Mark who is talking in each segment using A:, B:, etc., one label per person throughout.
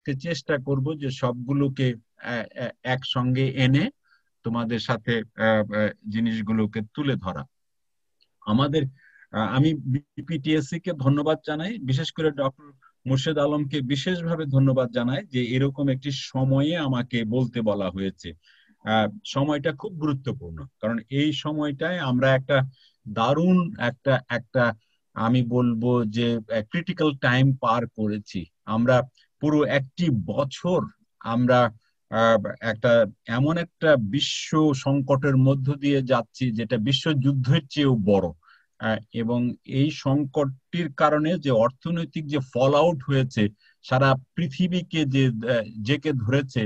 A: আজকে চেষ্টা করব যে সবগুলোকে একসঙ্গে এনে তোমাদের সাথে জিনিসগুলোকে তুলে ধরা। আমাদের আমি বিপিটিএসসি কে ধন্যবাদ জানাই, বিশেষ করে ডক্টর মুর্শেদ আলমকে বিশেষভাবে ধন্যবাদ জানাই যে এরকম একটি সময়ে আমাকে বলতে বলা হয়েছে। সময়টা খুব গুরুত্বপূর্ণ, কারণ এই সময়টায় আমরা একটা দারুণ একটা একটা আমি বলবো যে ক্রিটিক্যাল টাইম পার করেছি। আমরা পুরো একটি বছর আমরা একটা এমন একটা বিশ্ব সংকটের মধ্য দিয়ে যাচ্ছি যেটা বিশ্বযুদ্ধের চেয়েও বড়। এবং এই সংকটটির কারণে যে অর্থনৈতিক যে ফল আউট হয়েছে, সারা পৃথিবীকে যে জেঁকে ধরেছে,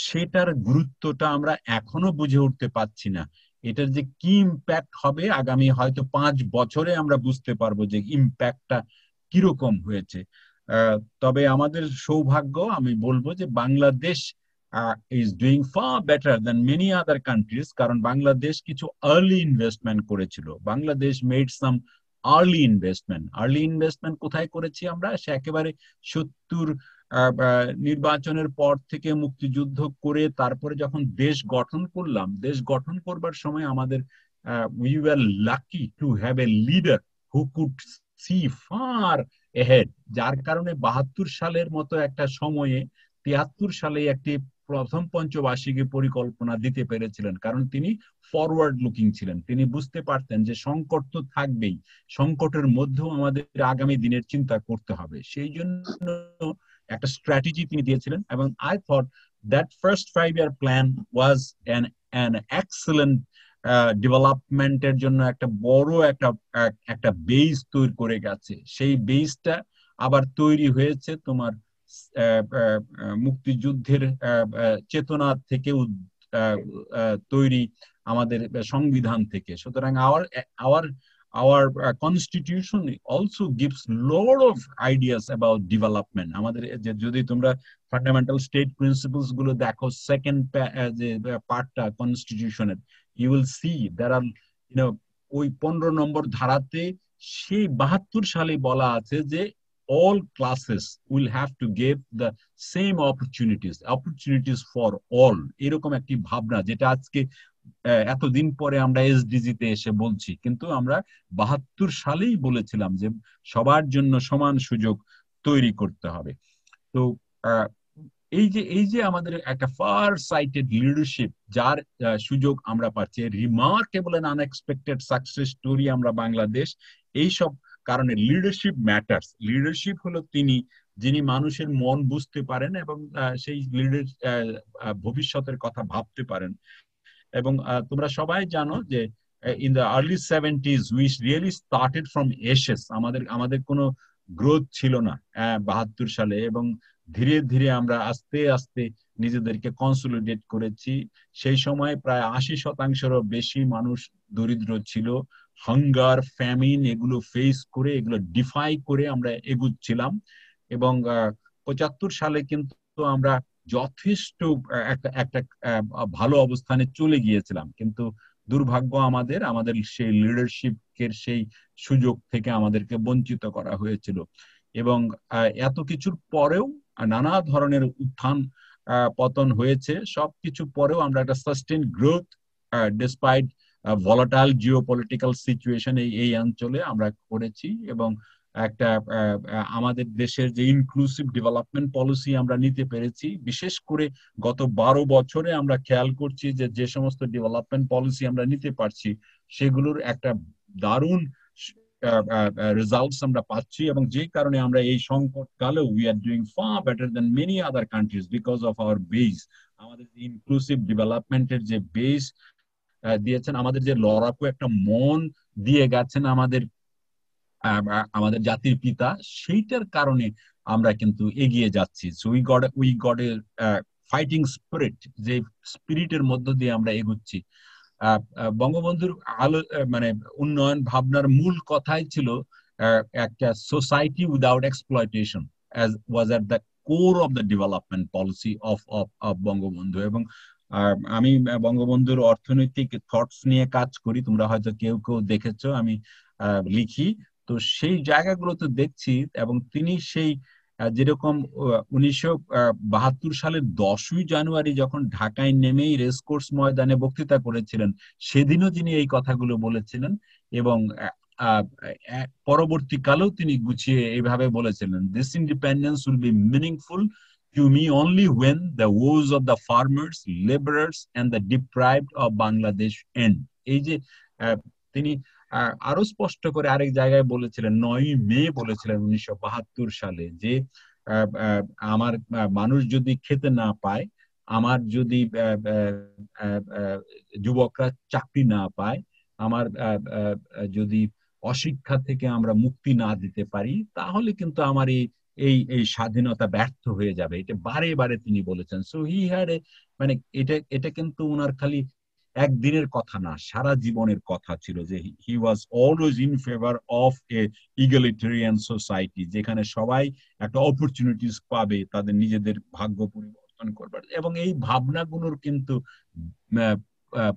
A: সেটার গুরুত্বটা আমরা এখনো বুঝে উঠতে পারছি না। এটার যে কি ইম্প্যাক্ট হবে আগামী হয়তো 5 বছরে আমরা বুঝতে পারবো যে ইম্প্যাক্টটা কিরকম হয়েছে। তবে আমাদের সৌভাগ্য, আমি বলবো যে Bangladesh is doing far better than many other countries, কারণ বাংলাদেশ কিছু আর্লি ইনভেস্টমেন্ট করেছিল। বাংলাদেশ মেড সাম আর্লি ইনভেস্টমেন্ট কোথায় করেছি আমরা? সে একেবারে 70 নির্বাচনের পর থেকে মুক্তিযুদ্ধ করে তারপরে যখন দেশ গঠন করলাম, দেশ গঠন করবার সময় আমাদের we were lucky to have a leader who could see far ahead, যার কারণে 72 সালের মতো একটা সময়ে 73 সালে একটি প্রথম পঞ্চবার্ষিকী পরিকল্পনা দিতে পেরেছিলেন, কারণ তিনি ফরওয়ার্ড লুকিং ছিলেন। তিনি বুঝতে পারতেন যে সংকট তো থাকবেই, সংকটের মধ্যেও আমাদের আগামী দিনের চিন্তা করতে হবে। সেই জন্য একটা স্ট্র্যাটেজি তিনি দিয়েছিলেন, এবং I thought that first 5 year plan was an excellent ডেভেলপমেন্টের জন্য একটা বড় একটা বেস তৈরি করে গেছে। সেই বেসটা আবার তৈরি হয়েছে তোমার মুক্তিযুদ্ধের চেতনা থেকে তৈরি আমাদের সংবিধান থেকে। সুতরাং our constitution also gives lot of ideas about development. আমাদের যদি তোমরা ফান্ডামেন্টাল স্টেট প্রিন্সিপলস গুলো দেখো, সেকেন্ড যে পার্টটা কনস্টিটিউশনের, you will see there are ওই 15 নম্বর ধারাতে সেই 72 সালে বলা আছে যে all classes will have to give the same opportunities for all, এরকম একটি ভাবনা, যেটা আজকে এতদিন পরে আমরা এসডিজি তে এসে বলছি, কিন্তু আমরা 72 সালেই বলেছিলাম যে সবার জন্য সমান সুযোগ তৈরি করতে হবে। তো এই যে আমাদের একটা ফার সাইটেড লিডারশিপ, যার সুযোগ আমরা পাচ্ছি, remarkable and unexpected success story আমরা বাংলাদেশ। এইসব কারণে লিডারশিপ ম্যাটার্স। লিডারশিপ হলো যিনি মানুষের মন বুঝতে পারেন এবং সেই লিডার ভবিষ্যতের কথা ভাবতে পারেন। এবং তোমরা সবাই জানো যে in the early 70s we really started from ashes. আমাদের কোনো গ্রোথ ছিল না 72 সালে, এবং ধীরে ধীরে আমরা আস্তে আস্তে নিজেদেরকে কনসলিডেট করেছি। সেই সময় প্রায় 80%-এরও বেশি মানুষ দরিদ্র ছিল। হাঙ্গার, ফ্যামিন এগুলো ফেস করে, এগুলো ডিফাই করে আমরা এগুচ্ছিলাম। এবং 75 সালে কিন্তু আমরা যথেষ্ট একটা ভালো অবস্থানে চলে গিয়েছিলাম, কিন্তু দুর্ভাগ্য আমাদের সেই লিডারশিপের সেই সুযোগ থেকে আমাদেরকে বঞ্চিত করা হয়েছিল। এবং এত কিছুর পরেও নানা ধরনের উত্থান পতন হয়েছে, সবকিছু পরেও আমরা একটা sustain growth despite volatile geopolitical situation এই অঞ্চলে আমরা করেছি। এবং একটা আমাদের দেশের যে ইনক্লুসিভ ডেভেলপমেন্ট পলিসি আমরা নিতে পেরেছি, বিশেষ করে গত 12 বছরে আমরা খেয়াল করছি যে সমস্ত ডেভেলপমেন্ট পলিসি আমরা নিতে পারছি, সেগুলোর একটা দারুণ রেজাল্টস আমরা পাচ্ছি। এবং যে কারণে আমরা এই সংকট কালেও we are doing far better than many other countries because of our base. আমাদের ইনক্লুসিভ ডেভেলপমেন্টের যে বেস দিয়েছেন, আমাদের যে লড়াকু একটা মন দিয়ে গেছেন আমাদের জাতির পিতা, সেইটার কারণে আমরা কিন্তু এগিয়ে যাচ্ছি। So we got a fighting spirit, যে স্পিরিটের মধ্য দিয়ে আমরা এগুচ্ছি। বঙ্গবন্ধুর মানে উন্নয়ন ভাবনার মূল কথাই ছিল একটা society without exploitation was at the core of the development policy of Bangabandhu. এবং আমি বঙ্গবন্ধুর অর্থনৈতিক থটস নিয়ে কাজ করি, তোমরা হয়তো কেউ কেউ দেখেছো, আমি লিখি। তো সেই জায়গাগুলোতে দেখছি, এবং তিনি সেই যেরকম 1972 সালের 10ই জানুয়ারি যখন ঢাকায় নেমেই রেসকোর্স ময়দানে বক্তৃতা করেছিলেন, সেদিনও তিনি এই কথাগুলো বলেছিলেন। এবং পরবর্তীকালেও তিনি গুছিয়ে এইভাবে বলেছিলেন, this independence will be meaningful to me only when the woes of the farmers, laborers and the deprived of Bangladesh end. এই যে তিনি আরো স্পষ্ট করে আরেক জায়গায় বলেছিলেন, 9ই মে বলেছিলেন 1972 সালে, যে আমার মানুষ যদি খেতে না পায়, আমার যদি যুবকরা চাকরি না পায়, আমার যদি অশিক্ষা থেকে আমরা মুক্তি না দিতে পারি, তাহলে কিন্তু আমার এই এই স্বাধীনতা ব্যর্থ হয়ে যাবে। এটা বারে বারে তিনি বলেছেন। সো হি হ্যাড মানে এটা কিন্তু উনার খালি একদিনের কথা না, সারা জীবনের কথা ছিল, যে he was always in favour of a egalitarian society, যেখানে সবাই একটা অপরচুনিটিস পাবে তাদের নিজেদের ভাগ্য পরিবর্তন করবার। এবং এই ভাবনাগুলোর কিন্তু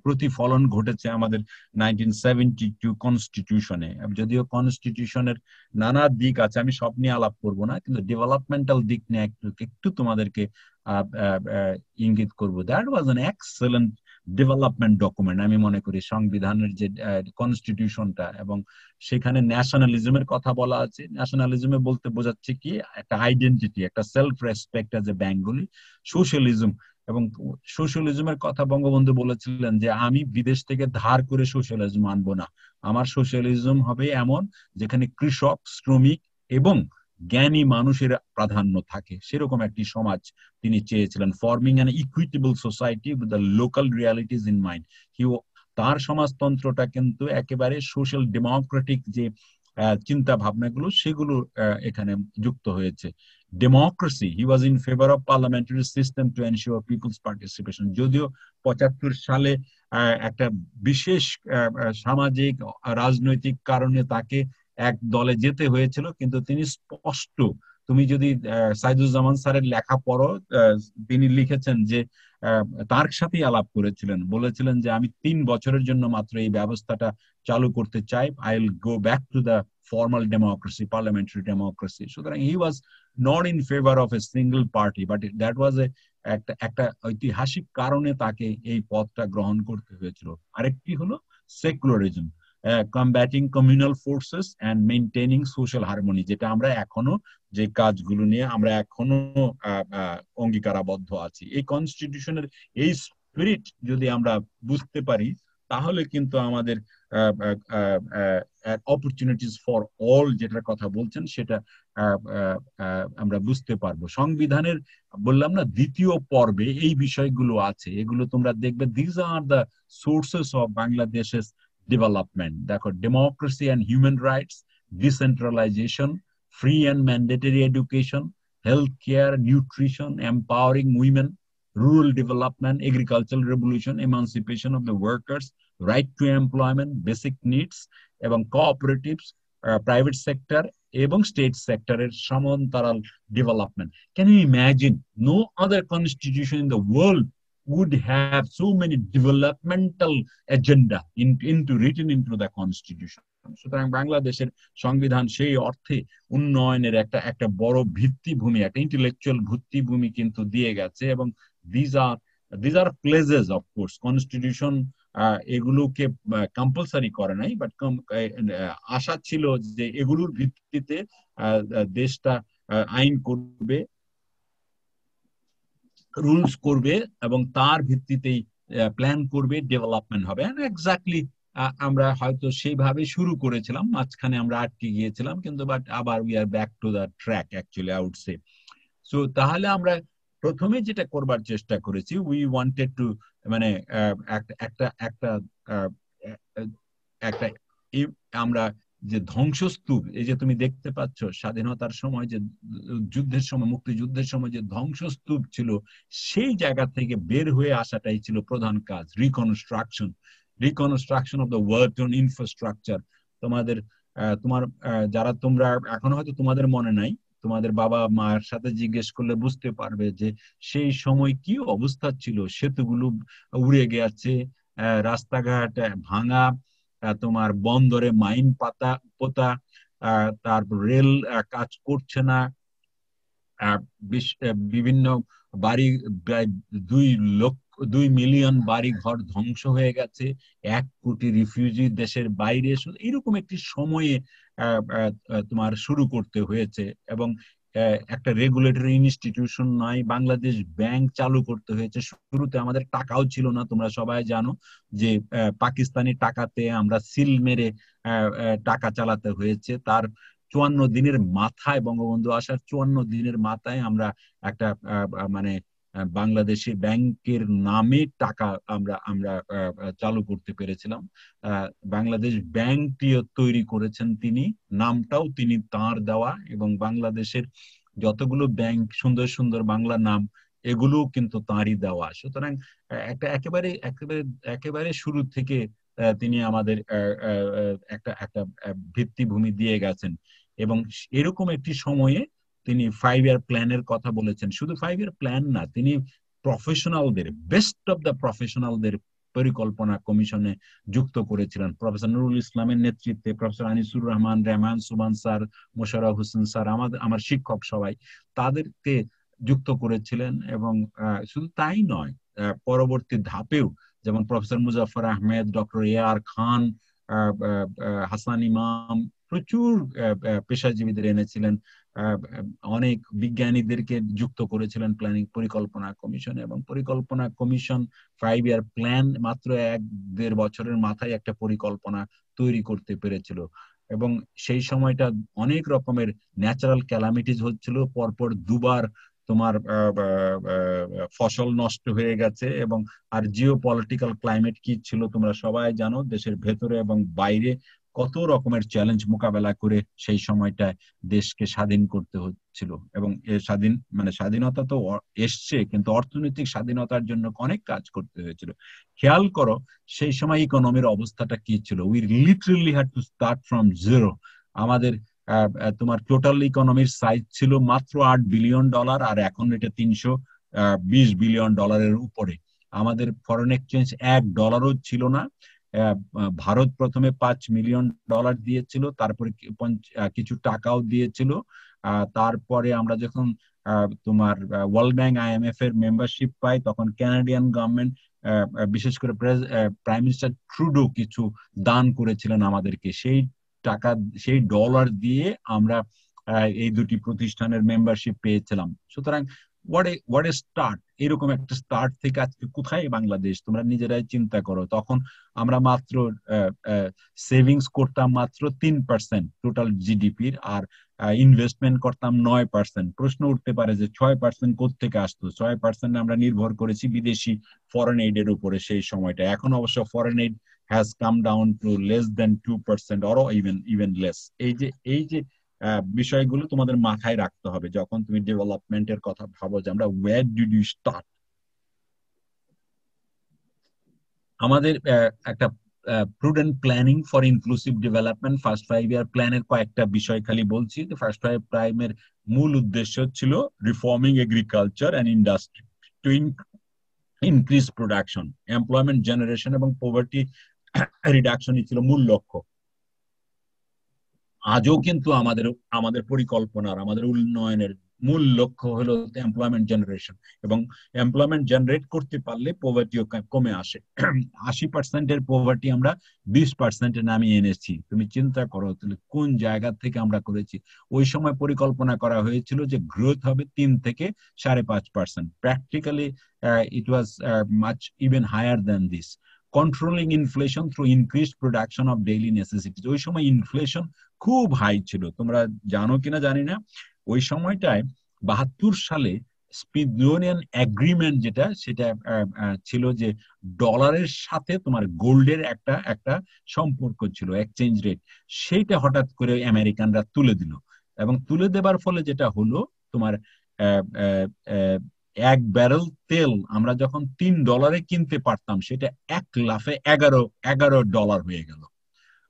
A: প্রতিফলন ঘটেছে আমাদের 1972 কনস্টিটিউশনে। যদিও কনস্টিটিউশনের নানা দিক আছে, আমি সব নিয়ে আলাপ করবো না, কিন্তু ডেভেলপমেন্টাল দিক নিয়ে একটু তোমাদেরকে ইঙ্গিত করবো। That was an excellent development document আমি মনে করি, সংবিধানের যে কনস্টিটিউশনটা। এবং সেখানে ন্যাশনালিজমের কথা বলা আছে। ন্যাশনালিজমে বলতে বোঝাচ্ছে কি, একটা আইডেন্টিটি, একটা self respect as a Bengali. Socialism, এবং সোশ্যালিজমের কথা বঙ্গবন্ধু বলেছিলেন যে আমি বিদেশ থেকে ধার করে সোশ্যালিজম আনবো না, আমার সোশ্যালিজম হবে এমন যেখানে কৃষক, শ্রমিক এবং জ্ঞানী মানুষের প্রাধান্য থাকে, সেরকম একটি সমাজ তিনি চেয়েছিলেন। Forming an equitable society with the local realities in mind. তার সমাজতন্ত্রটা কিন্তু একেবারে সোশ্যাল ডেমোক্রেটিক যে চিন্তা ভাবনাগুলো, সেগুলো এখানে যুক্ত হয়েছে। Democracy, he was in favour of parliamentary system to ensure people's participation. যদিও 75 সালে একটা বিশেষ সামাজিক রাজনৈতিক কারণে তাকে এক দলে যেতে হয়েছিল, কিন্তু তিনি স্পষ্ট, তুমি যদি সাইদুজ্জামান স্যারের লেখা পড়ো, তিনি লিখেছেন যে তার সাথেই আলাপ করেছিলেন, বলেছিলেন যে আমি 3 বছরের জন্য মাত্র এই ব্যবস্থাটা চালু করতে চাই, I will go back to the formal democracy, parliamentary democracy. সুতরাং he was not in favour of a single party, but that was একটা ঐতিহাসিক কারণে তাকে এই পদটা গ্রহণ করতে হয়েছিল। আরেকটি হলো secularism, combating communal forces and maintaining social harmony, যেটা আমরা এখনো, যে কাজগুলো নিয়ে আমরা এখনো অঙ্গীকারাবদ্ধ আছি। এই কনস্টিটিউশনের এই স্পিরিট যদি আমরা বুঝতে পারি, তাহলে কিন্তু আমাদের অপরচুনিটিস ফর অল যেটার কথা বলছেন, সেটা আমরা বুঝতে পারবো। সংবিধানের বললাম না, দ্বিতীয় পর্বে এই বিষয়গুলো আছে, এগুলো তোমরা দেখবে। This are the sources of বাংলাদেশের ডেভেলপমেন্ট। দেখো, democracy and human rights, decentralisation, free and mandatory education, health care, nutrition, empowering women, rural development, agricultural revolution, emancipation of the workers, right to employment, basic needs, এবং cooperatives, private sector এবং state sector-এর সমান্তরাল development. Can you imagine? No other constitution in the world would have so many developmental agenda written into the constitution. সুতরাং বাংলাদেশের সংবিধান সেই অর্থে উন্নয়নের একটা বড় ভিত্তিভূমি, একটা ইন্টেলেকচুয়াল ভিত্তিভূমি কিন্তু দিয়ে গেছে। এবং these are pledges, of course constitution এগুলোকে কম্পালসারি করে নাই, বাট আশা ছিল যে এগুলোর ভিত্তিতে দেশটা আইন করবে, রুলস করবে, এবং তার ভিত্তিতেই প্ল্যান করবে, ডেভেলপমেন্ট হবে। এক্স্যাক্টলি আমরা হয়তো সেইভাবে শুরু করেছিলাম, মাঝখানে আমরা আটকে গিয়েছিলাম, কিন্তু বাট আবার we are back to the track actually, I would say. So তাহলে আমরা প্রথমে যেটা করবার চেষ্টা করেছি, উই ওয়ান্টেড টু, মানে একটা একটা একটা আমরা যে ধ্বংসস্তূপ, এই যে তুমি দেখতে পাচ্ছ স্বাধীনতার সময় যে যুদ্ধের সময়, মুক্তিযুদ্ধের সময় যে ধ্বংসস্তূপ ছিল, সেই জায়গা থেকে বের হয়ে আসাটাই ছিল প্রধান কাজ। Reconstruction of the world infrastructure. যারা তোমরা এখন হয়তো তোমাদের মনে নাই, তোমাদের বাবা মায়ের সাথে জিজ্ঞেস করলে বুঝতে পারবে যে সেই সময় কি অবস্থা ছিল। সেতুগুলো উড়ে গেছে, রাস্তাঘাট ভাঙা, তোমার বন্দরে মাইন পোতা, তারপর রেল কাজ করছে না, বিভিন্ন বাড়ি, প্রায় 2 মিলিয়ন বাড়ি ঘর ধ্বংস হয়ে গেছে, 1 কোটি রিফিউজি দেশের বাইরে, এরকম একটি সময়ে তোমার শুরু করতে হয়েছে। এবং একটা রেগুলেটরি ইনস্টিটিউশন নাই, বাংলাদেশ ব্যাংক চালু করতে হয়েছে। শুরুতে আমাদের টাকাও ছিল না, তোমরা সবাই জানো যে পাকিস্তানি টাকাতে আমরা সিল মেরে টাকা চালাতে হয়েছে। তার 54 দিনের মাথায়, বঙ্গবন্ধু আসার 54 দিনের মাথায় আমরা একটা মানে বাংলাদেশি ব্যাংকের নামে টাকা আমরা আমরা চালু করতে পেরেছিলাম। বাংলাদেশ ব্যাংকটিও তৈরি করেছেন তিনি, নামটাও তিনি তার দেওয়া, এবং বাংলাদেশের যতগুলো ব্যাংক সুন্দর সুন্দর বাংলা নাম, এগুলোও কিন্তু তাঁরই দেওয়া। সুতরাং একটা একেবারে একেবারে একেবারে শুরু থেকে তিনি আমাদের একটা একটা ভিত্তিভূমি দিয়ে গেছেন। এবং এরকম একটি সময়ে তিনি 5 ইয়ার প্ল্যানের কথা বলেছেন। শুধু 5 ইয়ার প্ল্যান না, তিনি প্রফেশনালদের, বেস্ট অফ দ্য প্রফেশনালদের পরিকল্পনা কমিশনে যুক্ত করেছিলেন। প্রফেসর নুরুল ইসলামের নেতৃত্বে, প্রফেসর আনিসুর রহমান, রেহমান সুবান স্যার, মোশাররফ হোসেন স্যার, আমার শিক্ষক সবাই, তাদেরকে যুক্ত করেছিলেন। এবং শুধু তাই নয়, পরবর্তী ধাপেও যেমন professor Muzaffar Ahmed, doctor AR খান, হাসান ইমাম, প্রচুর পেশাজীবীদের এনেছিলেন, অনেক বিজ্ঞানীদেরকে যুক্ত করেছিলেন প্ল্যানিং পরিকল্পনা কমিশনে। এবং পরিকল্পনা কমিশন 5 ইয়ার প্ল্যান মাত্র 1-1.5 বছরের মাথায় একটা পরিকল্পনা তৈরি করতে পেরেছিল। এবং সেই সময়টা অনেক রকমের ন্যাচারাল ক্যালামিটিস হচ্ছিল, পরপর দুবার তোমার ফসল নষ্ট হয়ে গেছে। এবং আর জিও পলিটিক্যাল ক্লাইমেট কি ছিল তোমরা সবাই জানো, দেশের ভেতরে এবং বাইরে কত রকমের চ্যালেঞ্জ মোকাবেলা করে সেই সময়টায় দেশকে স্বাধীন করতে হচ্ছিল। এবং স্বাধীনতা তো এসছে, কিন্তু অর্থনৈতিক স্বাধীনতার জন্য অনেক কাজ করতে হয়েছিল। খেয়াল করো সেই সময় ইকোনমির অবস্থাটা কি ছিল। We literally had to start from zero. আমাদের তোমার টোটাল ইকোনমির সাইজ ছিল মাত্র $8 বিলিয়ন, আর এখন এটা $320 বিলিয়ন উপরে। আমাদের ফরেন এক্সচেঞ্জ $1ও ছিল না। ভারত প্রথমে $5 মিলিয়ন দিয়েছিল, তারপরে কিছু টাকাও দিয়েছিল। তারপরে আমরা যখন তোমার ওয়ার্ল্ড ব্যাংক, IMF এর মেম্বারশিপ পাই, তখন কানাডিয়ান গভর্নমেন্ট, বিশেষ করে প্রাইম মিনিস্টার ট্রুডো কিছু দান করেছিলেন আমাদেরকে। সেই টাকা, সেই ডলার দিয়ে আমরা এই দুটি প্রতিষ্ঠানের মেম্বারশিপ পেয়েছিলাম। সুতরাং হোয়াট এ স্টার্ট। এরকম একটা স্টার্ট থেকে আজকে কোথায় বাংলাদেশ, তোমরা নিজেরাই চিন্তা করো। তখন আমরা মাত্র সেভিংস করতাম মাত্র 3% টোটাল জিডিপির, আর ইনভেস্টমেন্ট করতাম 9%। প্রশ্ন উঠতে পারে যে 6% কোত্থেকে আসতো? 6% আমরা নির্ভর করেছি বিদেশি ফরেন এইডের উপরে সেই সময়টা। এখন অবশ্য foreign aid has come down to less than 2% or even less. এই যে বিষয়গুলো তোমাদের মাথায় রাখতে হবে যখন তুমি ডেভেলপমেন্টের কথা ভাবো, যে আমরা where did you start। আমাদের একটা prudent planning for inclusive development, first 5 ইয়ার প্ল্যানের কয়েকটা বিষয় খালি বলছি। ফার্স্ট 5 প্রাইমের মূল উদ্দেশ্য ছিল reforming agriculture and industry to increase production, employment generation এবং পভার্টি রিডাকশনই ছিল মূল লক্ষ্য। আজও কিন্তু আমাদের পরিকল্পনার, আমাদের উন্নয়নের মূল লক্ষ্য হলো এমপ্লয়মেন্ট জেনারেশন, এবং এমপ্লয়মেন্ট জেনারেট করতে পারলে পভার্টিও কমে আসে। 80%-এর পভার্টি আমরা 20%-এ নামিয়ে এনেছি। তুমি চিন্তা করো তাহলে কোন জায়গা থেকে আমরা করেছি। ওই সময় পরিকল্পনা করা হয়েছিল যে গ্রোথ হবে 3 থেকে 5.5%। Practically it was much even higher than this. Controlling inflation through increased production of daily necessities. ওই সময় ইনফ্লেশন খুব হাই ছিল, তোমরা জানো কিনা জানি না। ওই সময়টায় 72 সালে স্পিনোনিয়ান এগ্রিমেন্ট যেটা, সেটা ছিল যে ডলারের সাথে তোমার গোল্ডের একটা সম্পর্ক ছিল, এক্সচেঞ্জ রেট। সেইটা হঠাৎ করে আমেরিকানরা তুলে দিল, এবং তুলে দেবার ফলে যেটা হলো তোমার 1 ব্যারেল তেল আমরা যখন $3 কিনতে পারতাম, সেটা 1 লাফে $11 হয়ে গেল।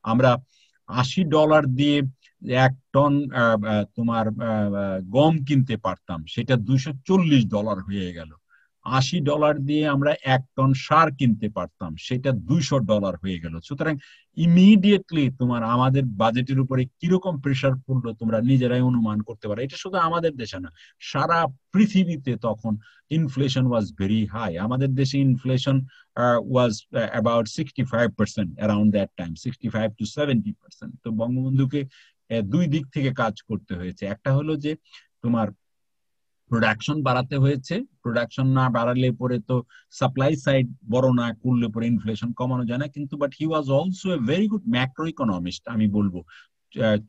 A: আমরা $80 দিয়ে 1 টন তোমার গম কিনতে পারতাম, সেটা $240 হয়ে গেল। $80 দিয়ে আমরা 1 টন সার কিনতে পারতাম, সেটা $200 হয়ে গেল। সুতরাং ইমিডিয়েটলি তোমার আমাদের বাজেটের উপরে কিরকম প্রেসার পড়লো তোমরা নিজেরাই অনুমান করতে পারো। এটা শুধু আমাদের দেশে না, সারা পৃথিবীতে তখন ইনফ্লেশন ওয়াজ ভেরি হাই। আমাদের দেশে inflation was about 65% around that time, 65 to 70%। তো বঙ্গবন্ধুকে দুই দিক থেকে কাজ করতে হয়েছে। একটা হলো যে তোমার প্রোডাকশন বাড়াতে হয়েছে, প্রোডাকশন না বাড়ালে পরে তো সাপ্লাই সাইড বড় না করলে পরে ইনফ্লেশন কমানো যায় না। কিন্তু but he was also a very good macro economist আমি বলবো।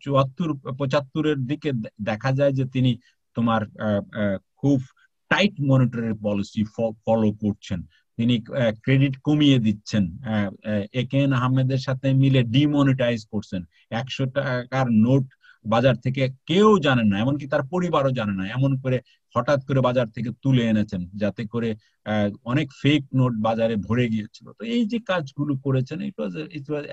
A: 74-75-এর দিকে দেখা যায় যে তিনি তোমার খুব টাইট মনিটারি পলিসি ফলো করছেন। তিনি ক্রেডিট কমিয়ে দিচ্ছেন, একেএন আহমেদের সাথে মিলে ডিমনিটাইজ করছেন। 100 টাকার নোট বাজার থেকে কেউ জানে না, এমনকি তার পরিবারও জানে না, এমন করে হঠাৎ করে বাজার থেকে তুলে এনেছেন যাতে করে অনেক ফেক নোট বাজারে ভরে গিয়েছিল। তো এই যে কাজগুলো করেছেন, ইট ওয়াজ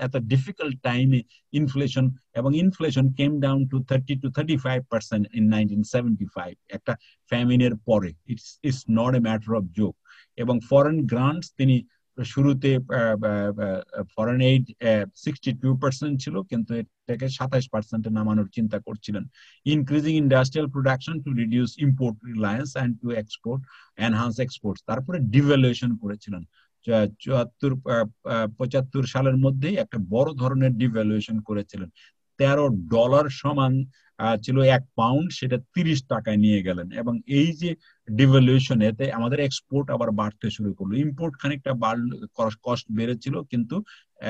A: এত ডিফিকাল্ট টাইমে ইনফ্লেশন, এবং inflation came down to 30 to 35% in 1975, একটা ফ্যামিনের পরে। It's not a matter of joke. এবং ফরেন গ্রান্টস তিনি শুরুতে ফরেন এইড 62% ছিল, কিন্তু এটাকে 27% নামানোর চিন্তা করছিলেন। Increasing industrial production to reduce import Reliance and two export enhance exports. তারপরে ডিভ্যালুয়েশন করেছিলেন। 74-75 সালের মধ্যেই একটা বড় ধরনের ডিভ্যালুয়েশন করেছিলেন। $13 সমান ছিল 1 পাউন্ড, সেটা 30 টাকায় নিয়ে গেলেন। এবং এই যে ডিভ্যালুয়েশন, এতে আমাদের এক্সপোর্ট আবার বাড়তে শুরু করলো। ইম্পোর্ট খানিকটা বাড়লো, কস্ট বেড়েছিল, কিন্তু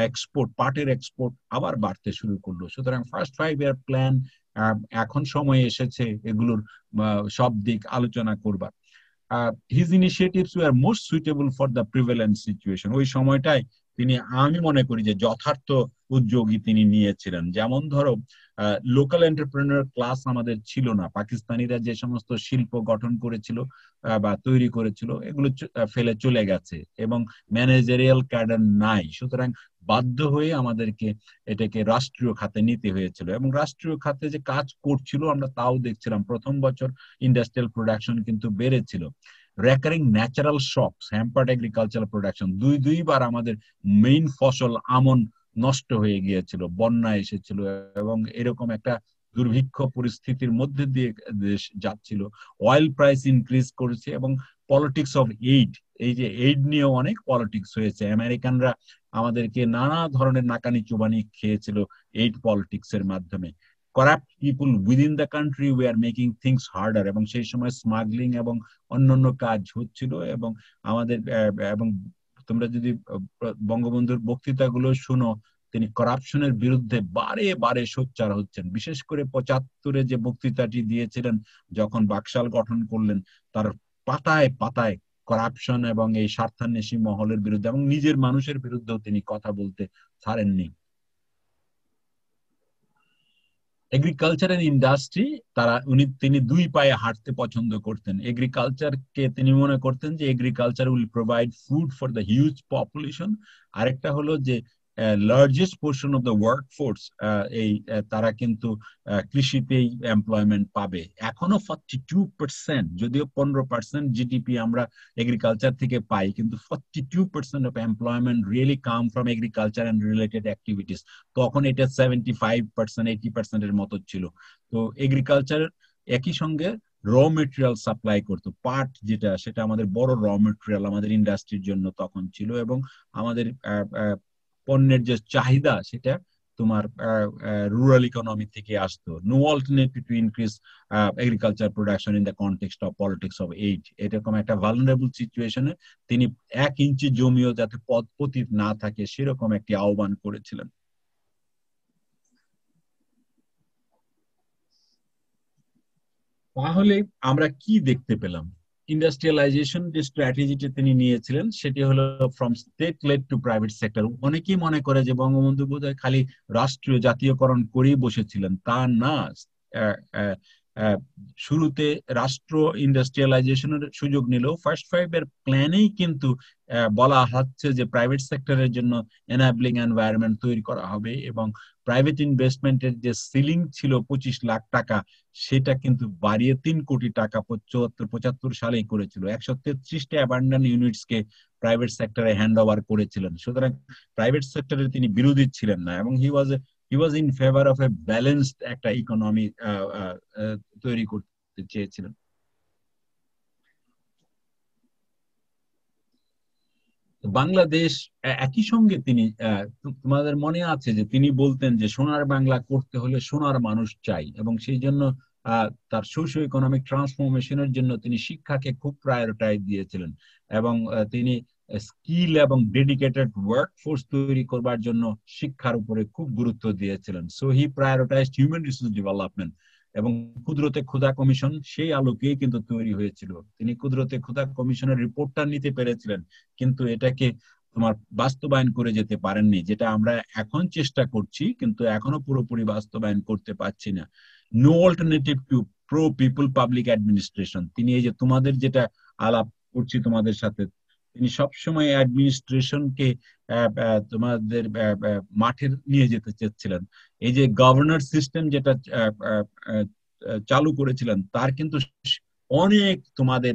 A: এক্সপোর্ট, পাটের এক্সপোর্ট আবার বাড়তে শুরু করলো। সুতরাং ফার্স্ট 5 ইয়ার প্ল্যান, এখন সময় এসেছে এগুলোর সব দিক আলোচনা করবার। his initiatives were most suitable for the prevalent situation। ওই সময়টায় তিনি, আমি মনে করি যে যথার্থ উদ্যোগী তিনি নিয়েছিলেন। যেমন ধরো লোকাল এন্টারপ্রেনার ক্লাস আমাদের ছিল না। পাকিস্তানিরা যে সমস্ত শিল্প গঠন করেছিল বা তৈরি করেছিল, এগুলো ফেলে চলে গেছে, এবং ম্যানেজারিয়াল ক্যাডার নাই। সুতরাং বাধ্য হয়ে আমাদেরকে এটাকে রাষ্ট্রীয় খাতে নিতে হয়েছিল, এবং রাষ্ট্রীয় খাতে যে কাজ করছিল আমরা তাও দেখছিলাম। প্রথম বছর ইন্ডাস্ট্রিয়াল প্রোডাকশন কিন্তু বেড়েছিল। Recurring natural shocks hampered agricultural production. দুইবার আমাদের মেইন ফসল আমন নষ্ট হয়ে গিয়েছিল, বন্যা এসেছিল, এবং এরকম একটা দুর্ভিক্ষ পরিস্থিতির মধ্যে দিয়ে দেশ যাচ্ছিল। অয়েল প্রাইস ইনক্রিজ করেছে, এবং পলিটিক্স অফ এইড, এই যে এইড নিয়েও অনেক পলিটিক্স হয়েছে। আমেরিকানরা আমাদেরকে নানা ধরনের নাকানি চুবানি খেয়েছিল এইড পলিটিক্স এর মাধ্যমে। Corrupt people within the country were making things harder, এবং সেই সময় স্মাগলিং এবং অন্যান্য কাজ হচ্ছিল। এবং আমাদের এবং তোমরা যদি বঙ্গবন্ধুর বক্তৃতাগুলো শুনো, তিনি করাপশনের বিরুদ্ধে বারে বারে সোচ্চার হচ্ছেন। বিশেষ করে 75-এ যে বক্তৃতাটি দিয়েছিলেন যখন বাকশাল গঠন করলেন, তার পাতায় পাতায় করাপশন এবং এই স্বার্থান্বেষী মহলের বিরুদ্ধে এবং নিজের মানুষের বিরুদ্ধেও তিনি কথা বলতে ছাড়েননি। এগ্রিকালচার এন্ড ইন্ডাস্ট্রি, তিনি দুই পায়ে হাঁটতে পছন্দ করতেন। এগ্রিকালচারকে তিনি মনে করতেন যে agriculture will provide food for the huge population. আরেকটা হলো যে largest portion of the workforce, এই তারা কিন্তু কৃষিতেই এমপ্লয়মেন্ট পাবে। এখনো 42%, যদিও 15% জিডিপি আমরা এগ্রিকালচার থেকে পাই, কিন্তু 42% of employment really come from agriculture and related activities. তখন এটা 75%, 80% এর মতো ছিল। তো এগ্রিকালচার একই সঙ্গে র মেটেরিয়াল সাপ্লাই করতো। পাট যেটা, সেটা আমাদের বড় র মেটেরিয়াল আমাদের ইন্ডাস্ট্রির জন্য তখন ছিল, এবং আমাদের পণ্যের যে চাহিদা সেটা তোমার রুরাল ইকোনমি থেকে আসতো। No alternative to increase agriculture production in the context of politics of aid. এরকম একটা ভালনারেবল সিচুয়েশনে তিনি 1 ইঞ্চি জমিও যাতে পতিত না থাকে সেরকম একটি আহ্বান করেছিলেন। তাহলে আমরা কি দেখতে পেলাম? ইন্ডাস্ট্রিয়ালাইজেশন যে স্ট্র্যাটেজিটা তিনি নিয়েছিলেন সেটি হলো from state led to private sector. অনেকেই মনে করে যে বঙ্গবন্ধু বোধহয় খালি রাষ্ট্রীয় জাতীয়করণ করেই বসেছিলেন, তা না। শুরুতে রাষ্ট্র ইন্ডাস্ট্রিয়ালাইজেশনের সুযোগ নিলেও ফার্স্ট ফাইভ এর প্ল্যানেই কিন্তু বলা হচ্ছে যে প্রাইভেট সেক্টরের জন্য এনাবলিং এনভায়রনমেন্ট তৈরি করা হবে, এবং প্রাইভেট ইনভেস্টমেন্টের যে সিলিং ছিল 25 লাখ টাকা, সেটা কিন্তু বাড়িয়ে 3 কোটি টাকা 75 সালেই করেছিল। 133টা অ্যাবান্ডন ইউনিটস কে প্রাইভেট সেক্টরে হ্যান্ড ওভার করেছিলেন। সুতরাং প্রাইভেট সেক্টরের তিনি বিরোধী ছিলেন না, এবং he was in favour of a balanced একটা ইকোনমি তৈরি করতে চেয়েছিলেন। বাংলাদেশ একই সঙ্গে তিনি তোমাদের মনে আছে যে তিনি বলতেন যে সোনার বাংলা করতে হলে সোনার মানুষ চাই, এবং সেই জন্য তার সোশিও ইকোনমিক ট্রান্সফরমেশনের জন্য তিনি শিক্ষাকে খুব প্রায়োরিটাইজ দিয়েছিলেন, এবং তিনি স্কিল এবং ডেডিকেটেড ওয়ার্কফোর্স তৈরি করবার জন্য শিক্ষার উপরে খুব গুরুত্ব দিয়েছিলেন। So he prioritised human resource development. এবং কুদরতে খুদা কমিশন সেই আলোকেই কিন্তু তৈরি হয়েছিল। তিনি কুদরতে খুদা কমিশনের রিপোর্টটা নিতে পেরেছিলেন, কিন্তু এটাকে তোমার বাস্তবায়ন করে যেতে পারেননি, যেটা আমরা এখন চেষ্টা করছি, কিন্তু এখনো পুরোপুরি বাস্তবায়ন করতে পারছি না। No alternative to pro people public administration. তিনি এই যে তোমাদের যেটা আলাপ করছি তোমাদের সাথে, তিনি সবসময় অ্যাডমিনিস্ট্রেশনকে তোমাদের মাঠে নিয়ে যেতে চেয়েছিলেন। এই যে গভর্নর সিস্টেম যেটা চালু করেছিলেন, তার কিন্তু অনেক তোমাদের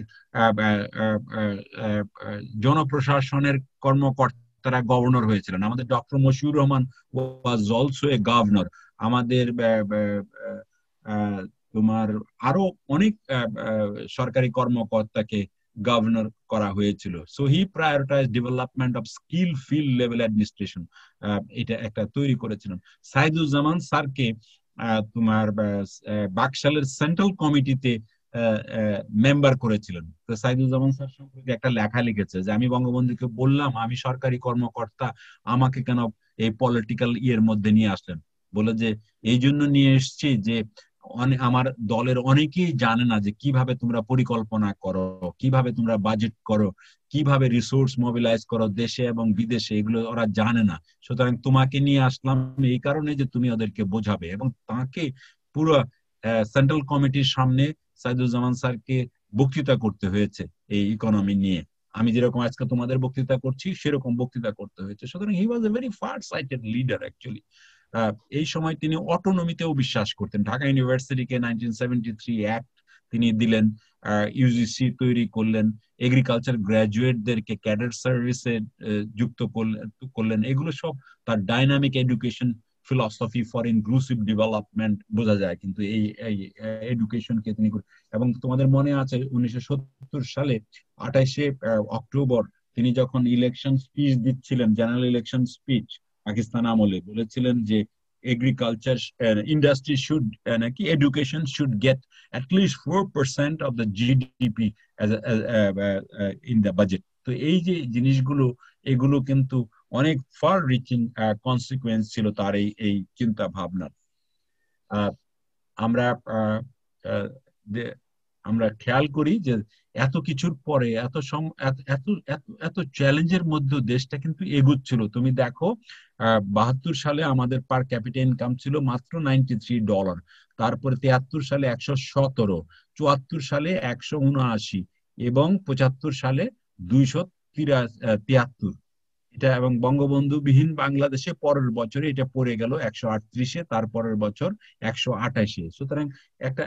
A: জনপ্রশাসনের কর্মকর্তারা গভর্নর হয়েছিলেন। আমাদের doctor Mashiur Rahman was also a governor. আমাদের তোমার আরো অনেক সরকারি কর্মকর্তাকে গভর্নর করা হয়েছিল। So he prioritize development of skill field level administration, এটা একটা তৈরি করেছিলেন। সাইদুজ্জামান স্যারকে তোমার বাকশালের সেন্ট্রাল কমিটিতে মেম্বার করেছিলেন। তো সাইদুজ্জামান স্যার সম্পর্কে একটা লেখা লিখেছে যে আমি বঙ্গবন্ধুকে বললাম আমি সরকারি কর্মকর্তা, আমাকে কেন এই পলিটিক্যাল ইয়ের মধ্যে নিয়ে আসলেন। বলে যে এই জন্য নিয়ে এসছি যে আমার দলের অনেকেই জানে না যে কিভাবে তোমরা পরিকল্পনা করো, কিভাবে তোমরা বাজেট করো, কিভাবে রিসোর্স মোবিলাইজ করো দেশে এবং বিদেশে, এগুলো ওরা জানে না। সুতরাং তোমাকে নিয়ে আসলাম এই কারণে যে তুমি ওদেরকে বোঝাবে। এবং তাকে পুরো সেন্ট্রাল কমিটির সামনে সাইদুজ্জামান স্যারকে বক্তৃতা করতে হয়েছে এই ইকোনমি নিয়ে। আমি যেরকম আজকে তোমাদের বক্তৃতা করছি সেরকম বক্তৃতা করতে হয়েছে। সুতরাং he was a very far sighted leader actually. এই সময় তিনি অটোনমিতেও বিশ্বাস করতেন। ঢাকা ইউনিভার্সিটিকে 1973 অ্যাক্ট তিনি দিলেন, ইউজিসি তৈরি করলেন, এগ্রিকালচার গ্রাজুয়েটদেরকে ক্যাডেট সার্ভিসে যুক্ত করলেন। এগুলো সব তার dynamic education philosophy for inclusive development বোঝা যায় কিন্তু এই এডুকেশনকে তিনি। এবং তোমাদের মনে আছে 1970 সালে 28শে অক্টোবর তিনি যখন ইলেকশন স্পিচ দিচ্ছিলেন, জেনারেল ইলেকশন স্পিচ পাকিস্তান আমলে, বলেছিলেন যে এগ্রিকালচার ইন্ডাস্ট্রি শুড নাকি education should get at least 4% of the GDP as in the budget। তো এই যে জিনিসগুলো, এগুলো কিন্তু অনেক ফার রিচিং কনসিকুয়েন্স ছিল তার এই চিন্তা ভাবনা। আমরা আমরা খেয়াল করি যে এত কিছুর পরে এত এত এত চ্যালেঞ্জের মধ্যে দেশটা কিন্তু এগুচ্ছিল। তুমি দেখো 72 সালে আমাদের পার ক্যাপিটা ইনকাম ছিল মাত্র $93, তারপরে 73 সালে 117, 74 সালে 179 এবং 75 সালে 273। এটা এবং বঙ্গবন্ধু বিহীন বাংলাদেশে পরের বছরে এটা পড়ে গেল 138-এ, তারপরের বছর 128-এ। সুতরাং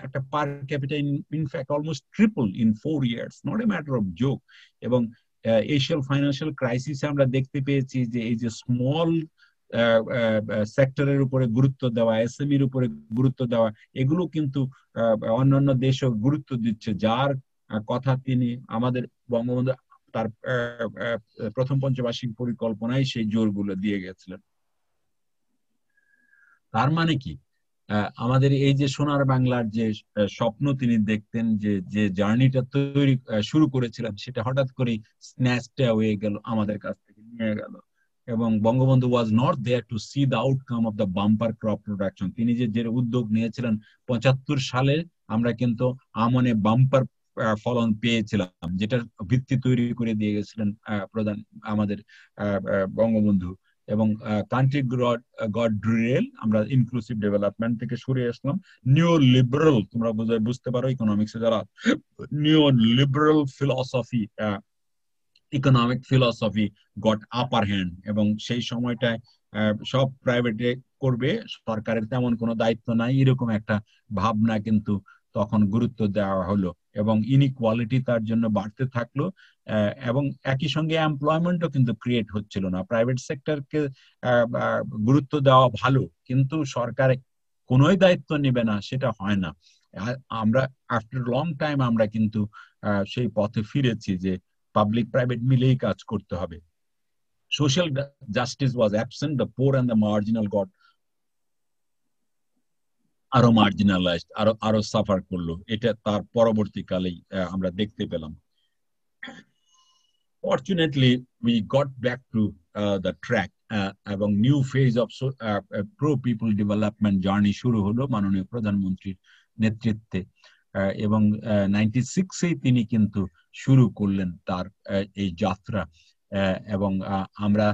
A: একটা পার capital in fact almost triple in 4 years, not a matter of joke. এবং এশিয়াল ফাইন্যান্সিয়াল ক্রাইসিসে আমরা দেখতে পেয়েছি যে এই যে স্মল সেক্টরের উপরে গুরুত্ব দেওয়া, এসএমইর উপরে গুরুত্ব দেওয়া, এগুলো কিন্তু অন্যান্য দেশও গুরুত্ব দিচ্ছে, যার কথা তিনি আমাদের বঙ্গবন্ধু তার প্রথম পঞ্চবার্ষিক পরিকল্পনায় সেই জোরগুলো দিয়ে গেছিলেন। তার মানে কি আমাদের এই যে সোনার বাংলার যে স্বপ্ন তিনি দেখতেন, যে জার্নিটা তৈরি শুরু করেছিলেন, সেটা হঠাৎ করে স্ন্যাচড হয়ে গেল, আমাদের কাছ থেকে নিয়ে গেল। এবং Bangabandhu was not there to see the outcome of the bumper crop production. তিনি যে উদ্যোগ নিয়েছিলেন 75 সালে, আমরা কিন্তু আমনে বাম্পার ফলন পেয়েছিলাম, যেটার ভিত্তি তৈরি করে দিয়ে গেছিলেন প্রধান আমাদের বঙ্গবন্ধু। এবং কান্ট্রি গট ড্রিল, আমরা ইনক্লুসিভ ডেভেলপমেন্ট থেকে সরে আসলাম। নিও লিবারাল, তোমরা বুঝতে পারো ইকোনমিক্সে যারা, নিও liberal philosophy, economic philosophy goat upper hand, এবং সেই সময়টায় সব প্রাইভেটে করবে, সরকারের তেমন কোনো দায়িত্ব নাই, এরকম একটা ভাবনা কিন্তু তখন গুরুত্ব দেওয়া হলো, এবং ইনইকুয়ালিটি তার জন্য বাড়তে থাকলো। এবং একই সঙ্গে এমপ্লয়মেন্টও কিন্তু ক্রিয়েট হচ্ছিল না। প্রাইভেট সেক্টরকে গুরুত্ব দেওয়া ভালো, কিন্তু সরকার কোনোই দায়িত্ব নেবে না, সেটা হয় না। আমরা আফটার লং টাইম আমরা কিন্তু সেই পথে ফিরেছি যে পাবলিক প্রাইভেট মিলেই কাজ করতে হবে। Social justice was absent, the poor and the marginal got আরো মার্জিনালাইজড, আরো সাফার করলো। এটা তার পরবর্তীকালেই আমরা দেখতে পেলাম। Fortunately we got back to the track, এবং new phase of pro people development journey শুরু হলো মাননীয় প্রধানমন্ত্রীর নেতৃত্বে। এবং 96-এই তিনি কিন্তু শুরু করলেন তার এই যাত্রা। এবং আমরা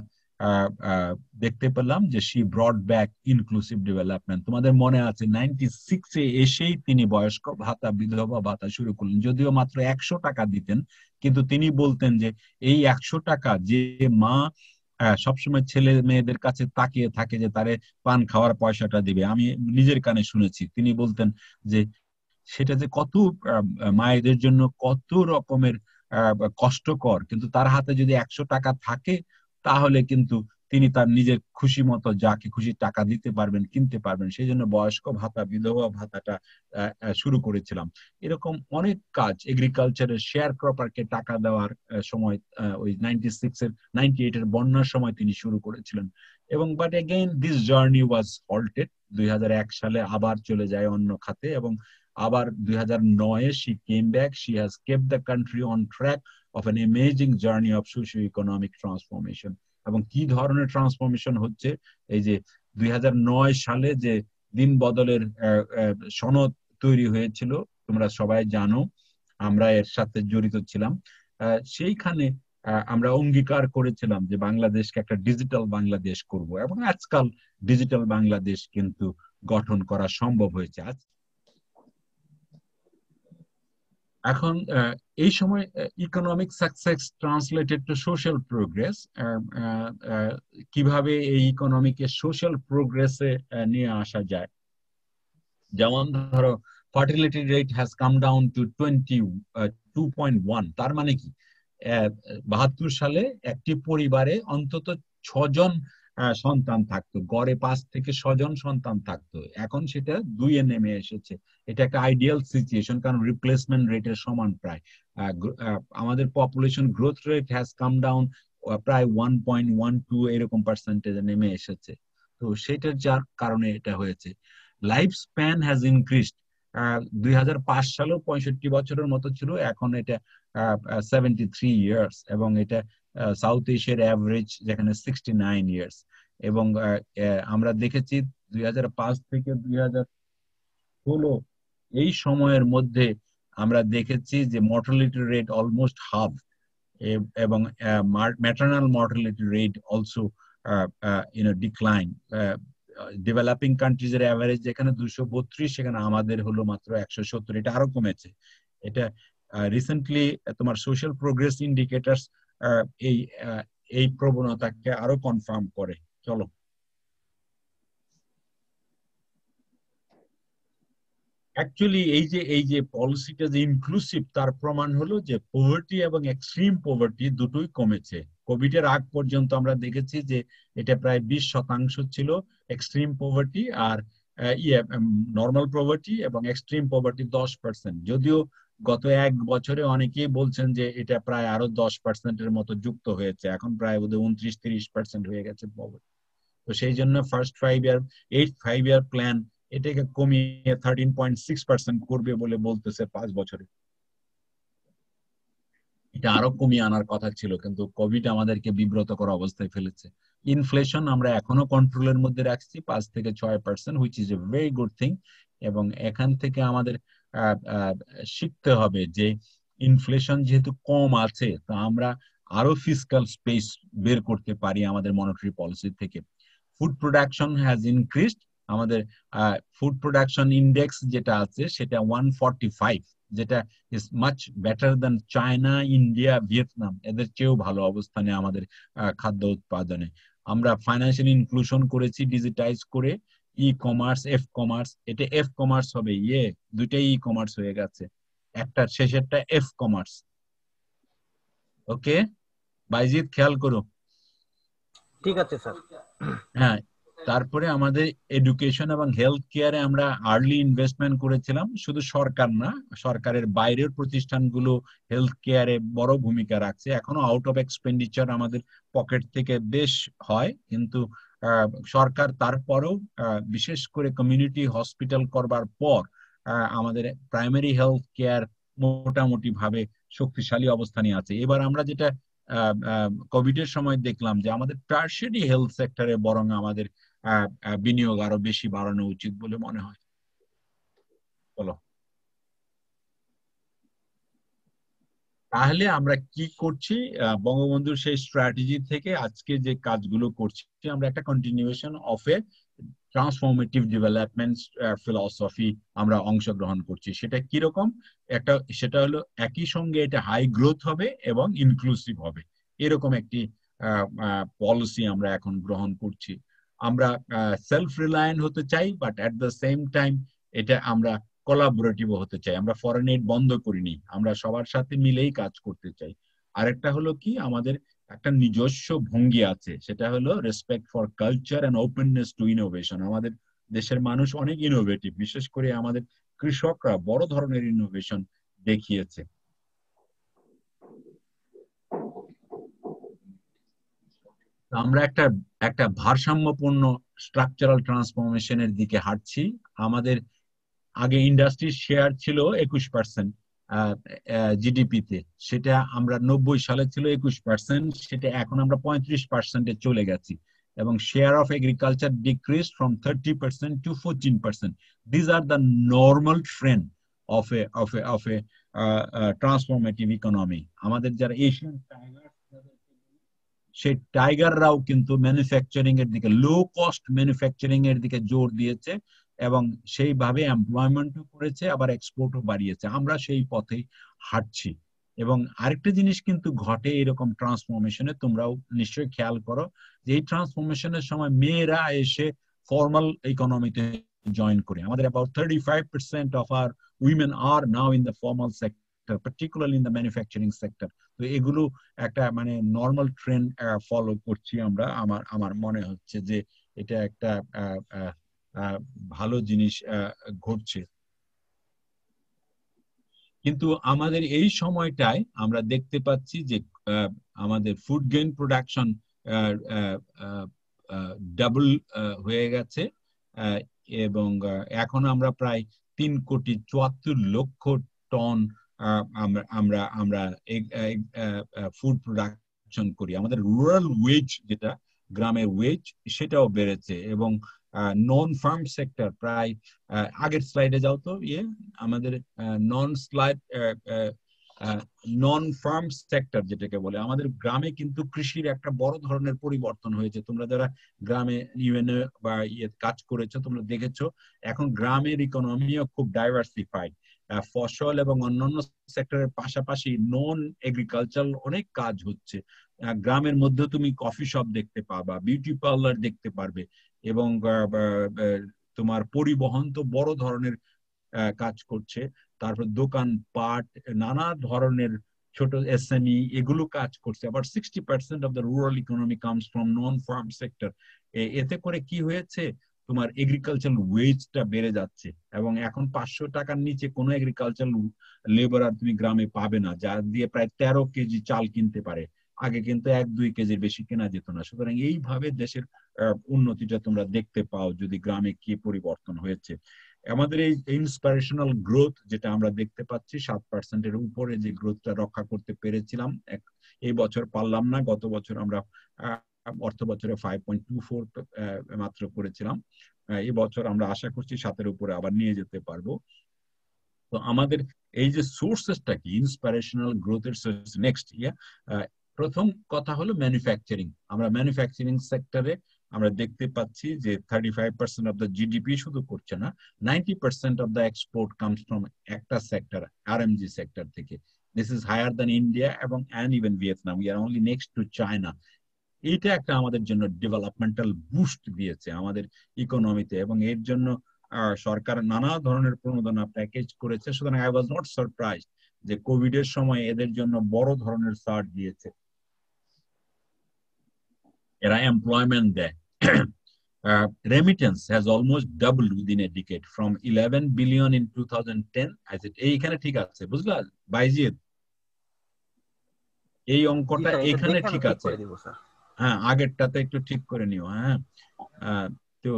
A: দেখতে পেলাম যে she brought back inclusive development. তোমাদের মনে আছে 96-এ এসেই তিনি বয়স্ক ভাতা, বিধবা ভাতা শুরু করলেন, যদিও মাত্র 100 টাকা দিতেন, কিন্তু তিনি বলতেন যে এই 100 টাকা যে মা সবসময় ছেলে মেয়েদের কাছে তাকিয়ে থাকে যে তারে পান খাওয়ার পয়সাটা দিবে, আমি নিজের কানে শুনেছি, তিনি বলতেন যে সেটা যে কত মায়েদের জন্য কত রকমের কষ্টকর, কিন্তু তার হাতে যদি 100 টাকা থাকে তাহলে কিন্তু তিনি তার নিজের খুশি মতো যাকে খুশি টাকা দিতে পারবেন, কিনতে পারবেন। সেই জন্য বয়স্ক ভাতা, বিধবা ভাতাটা শুরু করেছিলাম। এরকম অনেক কাজ, এগ্রিকালচারের শেয়ার ক্রপারকে টাকা দেওয়ার সময় ওই 98-এর বন্যার সময় তিনি শুরু করেছিলেন। এবং but again this journey was halted. 2001 সালে আবার চলে যায় অন্য খাতে, এবং আবার 2009-এ she came back. She has kept the country on track of an amazing journey of socio-economic transformation. এবং কি ধরনের ট্রান্সফরমেশন হচ্ছে, এই যে 2009 সালে যে দিন বদলের সনদ তৈরি হয়েছিল, তোমরা সবাই জানো, আমরা এর সাথে জড়িত ছিলাম। সেইখানে আমরা অঙ্গীকার করেছিলাম যে বাংলাদেশকে একটা ডিজিটাল বাংলাদেশ করব, এবং আজকাল ডিজিটাল বাংলাদেশ কিন্তু গঠন করা সম্ভব হয়েছে। এখন এই সময় economic success translated to social progress, কিভাবে এই ইকোনমিকে সোশ্যাল প্রোগ্রেসে নিয়ে আসা যায়। যেমন ধরো, fertility rate has come down to 22.1। তার মানে কি, 72 সালে একটি পরিবারে অন্তত 6 জন সন্তান থাকতো, গড়ে 5 থেকে 6 জন সন্তান থাকতো, এখন সেটা 2-এ নেমে এসেছে। এটা একটা আইডিয়াল সিচুয়েশন, কারণ রিপ্লেসমেন্ট রেটের সমান প্রায়। আমাদের population growth rate has come down প্রায় 1.12 এরকম পার্সেন্টেজে নেমে এসেছে। তো সেটার যার কারণে এটা হয়েছে। Life span has increased. 2005 সালেও 65 বছরের মতো ছিল, এখন এটা 73 ইয়ার্স, এবং এটা সাউথ এশিয়ার অ্যাভারেজ যেখানে 69 ইয়ার্স। এবং আমরা দেখেছি 2005 থেকে 2016 এই সময়ের মধ্যে আমরা দেখেছি যে মর্টালিটি রেট অলমোস্ট হাফ, এবং maternal mortality rate also decline. Developing countries এর অ্যাভারেজ যেখানে 232, সেখানে আমাদের হলো মাত্র 170, এটা আরো কমেছে। এটা রিসেন্টলি তোমার সোশ্যাল প্রোগ্রেস ইন্ডিকেটরস এই এই প্রবণতাকে আরো কনফার্ম করে। চলো, অ্যাকচুয়ালি এই যে পলিসিটা যে ইনক্লুসিভ, তার প্রমাণ হলো যে পভার্টি এবং এক্সট্রিম পভার্টি দুটোই কমেছে। কোভিড এর আগ পর্যন্ত আমরা দেখেছি যে এটা প্রায় 20% ছিল এক্সট্রিম পভার্টি, আর নর্মাল পভার্টি, এবং এক্সট্রিম পভার্টি 10%। যদিও গত 1 বছরে অনেকেই বলছেন যে এটা প্রায় আরো 10%-এর মতো যুক্ত হয়েছে, এখন প্রায় বোধহয় 29-30% হয়ে গেছে পভার্টি। তো সেই জন্য ফার্স্ট 5 ইয়ার প্ল্যান এটাকে কমিয়ে 13.6% করবে বলে বলতেছে 5 বছরে। এটা আরো কমিয়ে আনার কথা ছিল, কিন্তু কোভিড আমাদেরকে বিব্রতকর অবস্থায় ফেলেছে। ইনফ্লেশন আমরা এখনো কন্ট্রোলের মধ্যে রাখছি, 5 থেকে 6%, which is a very good thing. এবং এখান থেকে আমাদের শিখতে হবে যে ইনফ্লেশন যেহেতু কম আছে, তো আমরা আরো ফিসকাল স্পেস বের করতে পারি আমাদের মনিটারি পলিসি থেকে। ফুড প্রোডাকশন হ্যাজ ইনক্রিজড, আমাদের ফুড প্রোডাকশন ইন্ডেক্স যেটা আছে সেটা 145, যেটা is much better than China, India, Vietnam, এদের চেয়েও ভালো অবস্থানে আমাদের খাদ্য উৎপাদনে। আমরা ফাইন্যান্সিয়াল ইনক্লুশন করেছি ডিজিটাইজ করে, ই কমার্স, এফ কমার্স, এটা এফ কমার্স হবে, দুইটাই ই কমার্স হয়ে গেছে, একটা শেষেরটা এফ কমার্স। ওকে বাইজিৎ, খেয়াল করো।
B: ঠিক আছে স্যার।
A: হ্যাঁ, তারপরে আমাদের এডুকেশন এবং হেলথ কেয়ারে আমরা আর্লি ইনভেস্টমেন্ট করেছিলাম, শুধু সরকার না, সরকারের বাইরের প্রতিষ্ঠানগুলো হেলথ কেয়ারে বড় ভূমিকা রাখছে। এখনো আউট অফ এক্সপেন্ডিচার আমাদের পকেট থেকে বেশ হয়, কিন্তু সরকার তারপরেও বিশেষ করে কমিউনিটি হসপিটাল করবার পর আমাদের প্রাইমারি হেলথ কেয়ার মোটামুটি ভাবে শক্তিশালী অবস্থানে আছে। এবার আমরা যেটা কোভিড এর সময় দেখলাম যে আমাদের টার্সিয়ারি হেলথ সেক্টরে বরং আমাদের বিনিয়োগ আরো বেশি বাড়ানো উচিত বলে মনে হয়। বলো, তাহলে আমরা কি করছি? বঙ্গবন্ধুর সেই স্ট্র্যাটেজি থেকে আজকে যে কাজগুলো করছি, আমরা একটা continuation of A transformative development philosophy আমরা অংশগ্রহণ করছি। সেটা কিরকম? সেটা হলো একই সঙ্গে এটা হাই গ্রোথ হবে এবং ইনক্লুসিভ হবে, এরকম একটি পলিসি আমরা এখন গ্রহণ করছি। আমরা সেলফ রিলায়েন্ট হতে চাই, but at the same time এটা আমরা কোলাবোরেটিভ হতে চাই। আমরা ফরেন এইড বন্ধ করিনি, আমরা সবার সাথে মিলেই কাজ করতে চাই। আরেকটা হলো কি, আমাদের একটা নিজস্ব ভঙ্গি আছে, সেটা হলো respect for culture and openness to innovation. আমাদের দেশের মানুষ অনেক ইনোভেটিভ, বিশেষ করে আমাদের কৃষকরা বড় ধরনের ইনোভেশন দেখিয়েছে। আমরা একটা একটা ভারসাম্যপূর্ণ স্ট্রাকচারাল ট্রান্সফরমেশনের দিকে হাঁটছি। আমাদের আগে ইন্ডাস্ট্রির শেয়ার ছিল 21% জিডিপিতে, সেটা আমরা 90 সালে ছিল 21%, সেটা এখন আমরা 35%-এ চলে গেছি। এবং share of agriculture decrease from 30% to 14%। These are the normal trend of A transformative economy. আমাদের যারা এশিয়ান টাইগার, সেই টাইগাররাও কিন্তু ম্যানুফ্যাকচারিং এর দিকে, লো কস্ট ম্যানুফ্যাকচারিং এর দিকে জোর দিয়েছে এবং সেইভাবে এমপ্লয়মেন্টও করেছে, আবার এক্সপোর্টও বাড়িয়েছে। আমরা সেই পথে হাঁটছি। এবং আরেকটা জিনিস কিন্তু ঘটে এরকম ট্রান্সফরমেশনে, তোমরাও নিশ্চয়ই খেয়াল করো, যে এই ট্রান্সফরমেশনের সময় মেয়েরা এসে ফর্মাল ইকোনমিতে জয়েন করে। আমাদের about 35% of our women are now in the formal sector, particularly in the manufacturing sector. তো এগুলো একটা মানে নর্মাল ট্রেন্ড ফলো করছি আমরা। আমার মনে হচ্ছে যে এটা একটা ভালো জিনিস ঘটছে। কিন্তু আমাদের এই সময়টায় আমরা দেখতে পাচ্ছি যে আমাদের ফুড গ্রেন প্রোডাকশন ডাবল হয়ে গেছে, এবং এখন আমরা প্রায় 3,74,00,000 টন আমরা আমরা ফুড প্রোডাকশন করি। আমাদের রুরাল ওয়েজ, যেটা গ্রামের ওয়েজ, সেটাও বেড়েছে। এবং নন ফার্ম সেক্টর প্রায়, আগের স্লাইডে যাও তো, আমাদের নন ফার্ম সেক্টর যেটাকে বলে, আমাদের গ্রামে কিন্তু কৃষির একটা বড় ধরনের পরিবর্তন হয়েছে। তোমরা যারা গ্রামে ইউএনএ বা কাজ করেছো, তোমরা দেখেছো এখন গ্রামের ইকোনমিও খুব ডাইভার্সিফাইড। ফসল এবং অন্যান্য সেক্টরের পাশাপাশি নন এগ্রিকালচার অনেক কাজ হচ্ছে। গ্রামের মধ্যে তুমি কফি শপ দেখতে পাবা, বিউটি পার্লার দেখতে পারবে, এবং তোমার পরিবহন তো বড় ধরনের কাজ করছে। তারপর দোকান পাট, নানা ধরনের ছোট এসএমই, এগুলো কাজ করছে। আবার 60% of the rural economy comes from non farm sector. এতে করে কি হয়েছে, তোমার এগ্রিকালচার ওয়েজটা বেড়ে যাচ্ছে, এবং এখন 500 টাকার নিচে কোনো এগ্রিকালচার লেবারার তুমি গ্রামে পাবে না, যা দিয়ে প্রায় 13 কেজি চাল কিনতে পারে। আগে কিন্তু 1-2 কেজির বেশি কেনা যেত না। সুতরাং এইভাবে দেশের উন্নতিটা তোমরা দেখতে পাও যদি গ্রামে কি পরিবর্তন হয়েছে। আমাদের এই ইন্সপিরেশনাল গ্রোথ যেটা আমরা দেখতে পাচ্ছি, 7%-এর উপরে যে গ্রোথটা রক্ষা করতে পেরেছিলাম, এই বছর পারলাম না। গত বছর আমরা অর্থ বছরে 5.24 মাত্র করেছিলাম। এই বছর আমরা আশা করছি 7-এর উপরে আবার নিয়ে যেতে পারবো। তো আমাদের এই যে সোর্সেসটা কি, ইন্সপিরেশনাল গ্রোথের সোর্স, নেক্সট প্রথম কথা হলো ম্যানুফ্যাকচারিং। আমরা ম্যানুফ্যাকচারিং সেক্টরে আমরা দেখতে পাচ্ছি যে 35% অফ দ্য জিডিপি শুধু করছে না, 90% of the export comes from একটা সেক্টর, আরএমজি সেক্টর থেকে। This is higher than India এবং and even Vietnam. We are only next to China. এইটা একটা আমাদের জন্য ডেভেলপমেন্টাল বুস্ট দিয়েছে আমাদের ইকোনমিতে, এবং এর জন্য সরকার নানা ধরনের প্রণোদনা প্যাকেজ করেছে। সুতরাং আই ওয়াজ নট সারপ্রাইজড যে কোভিড এর সময় এদের জন্য বড় ধরনের সার্ট দিয়েছে, এরা এমপ্লয়মেন্ট দেয়। Remittance has almost doubled within a decade from 11 billion in 2010. এইখানে ঠিক আছে, বুঝলা বাইজিদ? এই অঙ্কটা এখানে ঠিক আছে। হ্যাঁ, আগেরটাতে একটু ঠিক করে নিও। হ্যাঁ, তো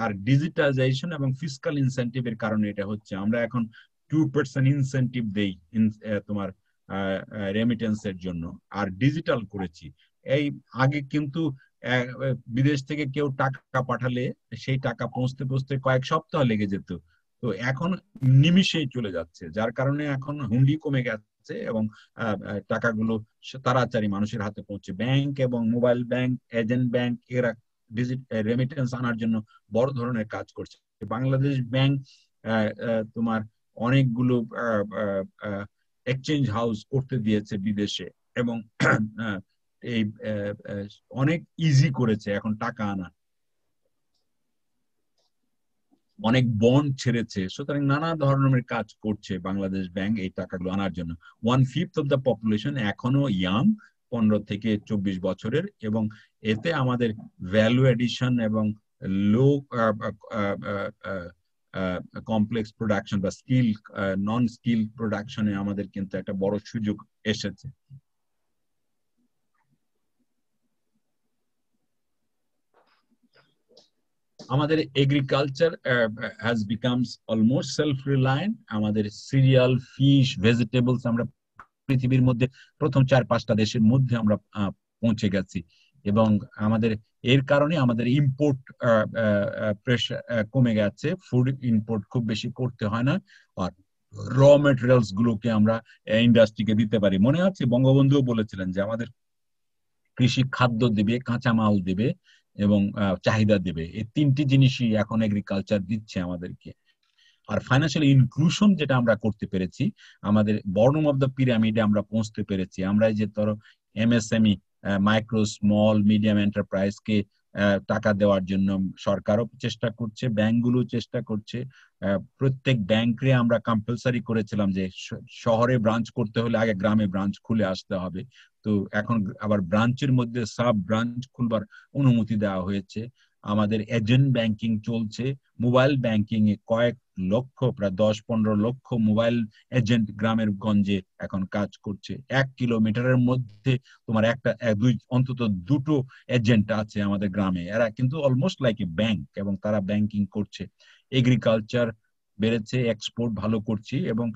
A: আর ডিজিটালাইজেশন এবং ফিসকাল ইনসেন্টিভের কারণে এটা হচ্ছে। আমরা এখন 2% ইনসেন্টিভ দেই তোমার রেমিটেন্সের জন্য, আর ডিজিটাল করেছি। এই আগে কিন্তু বিদেশ থেকে কেউ টাকা পাঠালে সেই টাকা পৌঁছতে পৌঁছতে কয়েক সপ্তাহ লেগে যেত, তো এখন নিমিষেই চলে যাচ্ছে, যার কারণে এখন হুন্ডি কমে গেছে এবং টাকাগুলো তাড়াতাড়ি মানুষের হাতে পৌঁছে। ব্যাংক এবং মোবাইল ব্যাংক, এজেন্ট ব্যাংক এরা রেমিটেন্স আনার জন্য বড় ধরনের কাজ করছে। বাংলাদেশ ব্যাংক তোমার অনেকগুলো এক্সচেঞ্জ হাউস করতে দিয়েছে বিদেশে, এবং এই অনেক ইজি করেছে এখন টাকা আনা, অনেক বন্ড ছেড়েছে। সুতরাং নানা ধরনের কাজ করছে বাংলাদেশ ব্যাংক এই টাকাগুলো আনার জন্য। 1/5 অফ দ্য পপুলেশন এখনো ইয়াং, 15 থেকে 24 বছরের, এবং এতে আমাদের ভ্যালু এডিশন এবং লো কমপ্লেক্স প্রোডাকশন বা স্কিল নন স্কিল প্রোডাকশনে আমাদের কিন্তু একটা বড় সুযোগ এসেছে। আমাদের agriculture has becomes almost self reliant. আমাদের সিরিয়াল, ফিশ, ভেজিটেবলস আমরা পৃথিবীর মধ্যে প্রথম 4-5টা দেশের মধ্যে আমরা পৌঁছে গেছি, এবং আমাদের এর কারণে আমাদের ইম্পোর্ট প্রেশার কমে গেছে। ফুড ইম্পোর্ট খুব বেশি করতে হয় না, আর র মেটেরিয়ালস গুলোকে আমরা ইন্ডাস্ট্রিকে দিতে পারি। মনে আছে বঙ্গবন্ধুও বলেছিলেন যে আমাদের কৃষি খাদ্য দেবে, কাঁচামাল দেবে এবং চাহিদা দেবে, এই 3টি জিনিসই এখন এগ্রিকালচার দিচ্ছে আমাদেরকে। আর ফাইন্যান্সিয়াল ইনক্লুশন যেটা আমরা করতে পেরেছি, আমাদের বটম অফ দ্য পিরামিডে আমরা পৌঁছতে পেরেছি। আমরা যে ধরো এমএসএমই, মাইক্রো স্মল মিডিয়াম এন্টারপ্রাইজকে টাকা দেওয়ার জন্য সরকারও চেষ্টা করছে, ব্যাংকগুলো চেষ্টা করছে। প্রত্যেক ব্যাংকে আমরা কম্পালসারি করেছিলাম যে শহরে ব্রাঞ্চ করতে হলে আগে গ্রামে ব্রাঞ্চ খুলে আসতে হবে, তো এখন আবার ব্রাঞ্চের মধ্যে সাব ব্রাঞ্চ খুলবার অনুমতি দেওয়া হয়েছে। আমাদের এজেন্ট ব্যাংকিং চলছে, মোবাইল ব্যাংকিং এ কয়েক লক্ষ, প্রায় 10-15 লক্ষ মোবাইল এজেন্ট গ্রামের গঞ্জে এখন কাজ করছে। 1 কিলোমিটারের মধ্যে তোমার অন্তত 2টো এজেন্ট আছে আমাদের গ্রামে, এরা কিন্তু অলমোস্ট লাইক এ ব্যাংক, এবং তারা ব্যাংকিং করছে। এগ্রিকালচার বেড়েছে, এক্সপোর্ট ভালো করছি, এবং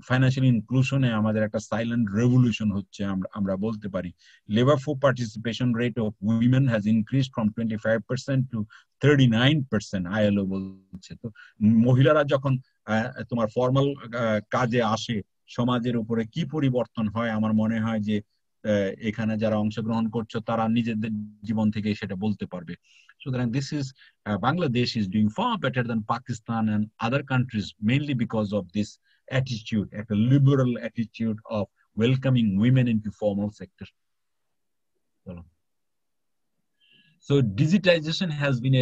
A: ফাইন্যান্সিয়াল ইনক্লুশনে আমাদের একটা সাইলেন্ট রেভলিউশন হচ্ছে আমরা বলতে পারি। Labour force participation rate of women has increased from 25% to 39%, ILO বলছে। তো মহিলারা যখন তোমার ফর্মাল কাজে আসে, সমাজের উপরে কি পরিবর্তন হয় আমার মনে হয় যে এখানে যারা অংশগ্রহণ করছো তারা নিজেদের জীবন থেকে সেটা বলতে পারবে। সুতরাং this is Bangladesh is doing far better than Pakistan and other countries, mainly because of this attitude, a liberal attitude of welcoming women into formal sector. So digitization has been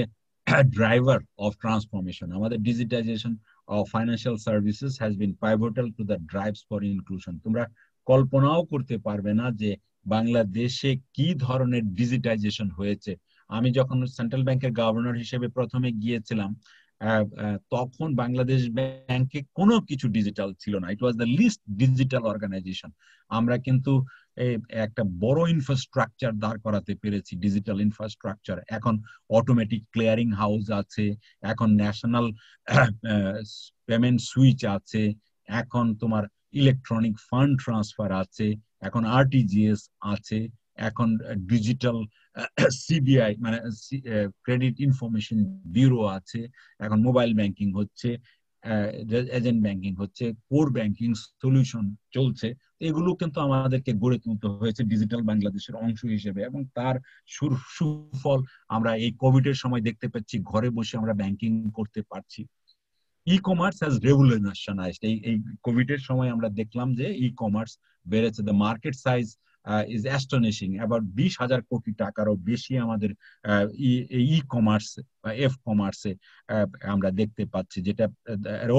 A: a driver of transformation. Amader digitization of financial services has been pivotal to the drives for inclusion. তোমরা কল্পনাও করতে পারবে না যে বাংলাদেশে কি ধরনের digitisation হয়েছে। আমি যখন সেন্ট্রাল ব্যাংকের গভর্নর হিসেবে প্রথমে গিয়েছিলাম, তখন বাংলাদেশ ব্যাংকে কোনো কিছু ডিজিটাল ছিল না। It was the least digital organisation. আমরা কিন্তু একটা বড় ইনফ্রাস্ট্রাকচার দাঁড় করাতে পেরেছি, ডিজিটাল ইনফ্রাস্ট্রাকচার। এখন অটোমেটিক ক্লিয়ারিং হাউস আছে, এখন ন্যাশনাল পেমেন্ট সুইচ আছে, এখন তোমার ইলেকট্রনিক ফান্ড ট্রান্সফার আছে, এখন আরটিজিএস আছে, এখন ডিজিটাল সিবিআই মানে ক্রেডিট ইনফরমেশন ব্যুরো আছে, এখন মোবাইল ব্যাংকিং হচ্ছে, এজেন্ট ব্যাংকিং হচ্ছে, কোর ব্যাংকিং সলিউশন চলছে। এগুলো কিন্তু আমাদেরকে গড়ে তুলতে হয়েছে ডিজিটাল বাংলাদেশের অংশ হিসেবে, এবং তার সুফল আমরা এই কোভিড এর সময় দেখতে পাচ্ছি, ঘরে বসে আমরা ব্যাংকিং করতে পারছি। ই কমার্স হ্যাজ রেভলিউশনাইজড, এই কোভিড এর সময় আমরা দেখলাম যে ই কমার্স বেড়েছে। The market size is astonishing, আবার 20,000 কোটি টাকারও বেশি আমাদের ই কমার্স বা এফ কমার্সে আমরা দেখতে পাচ্ছি, যেটা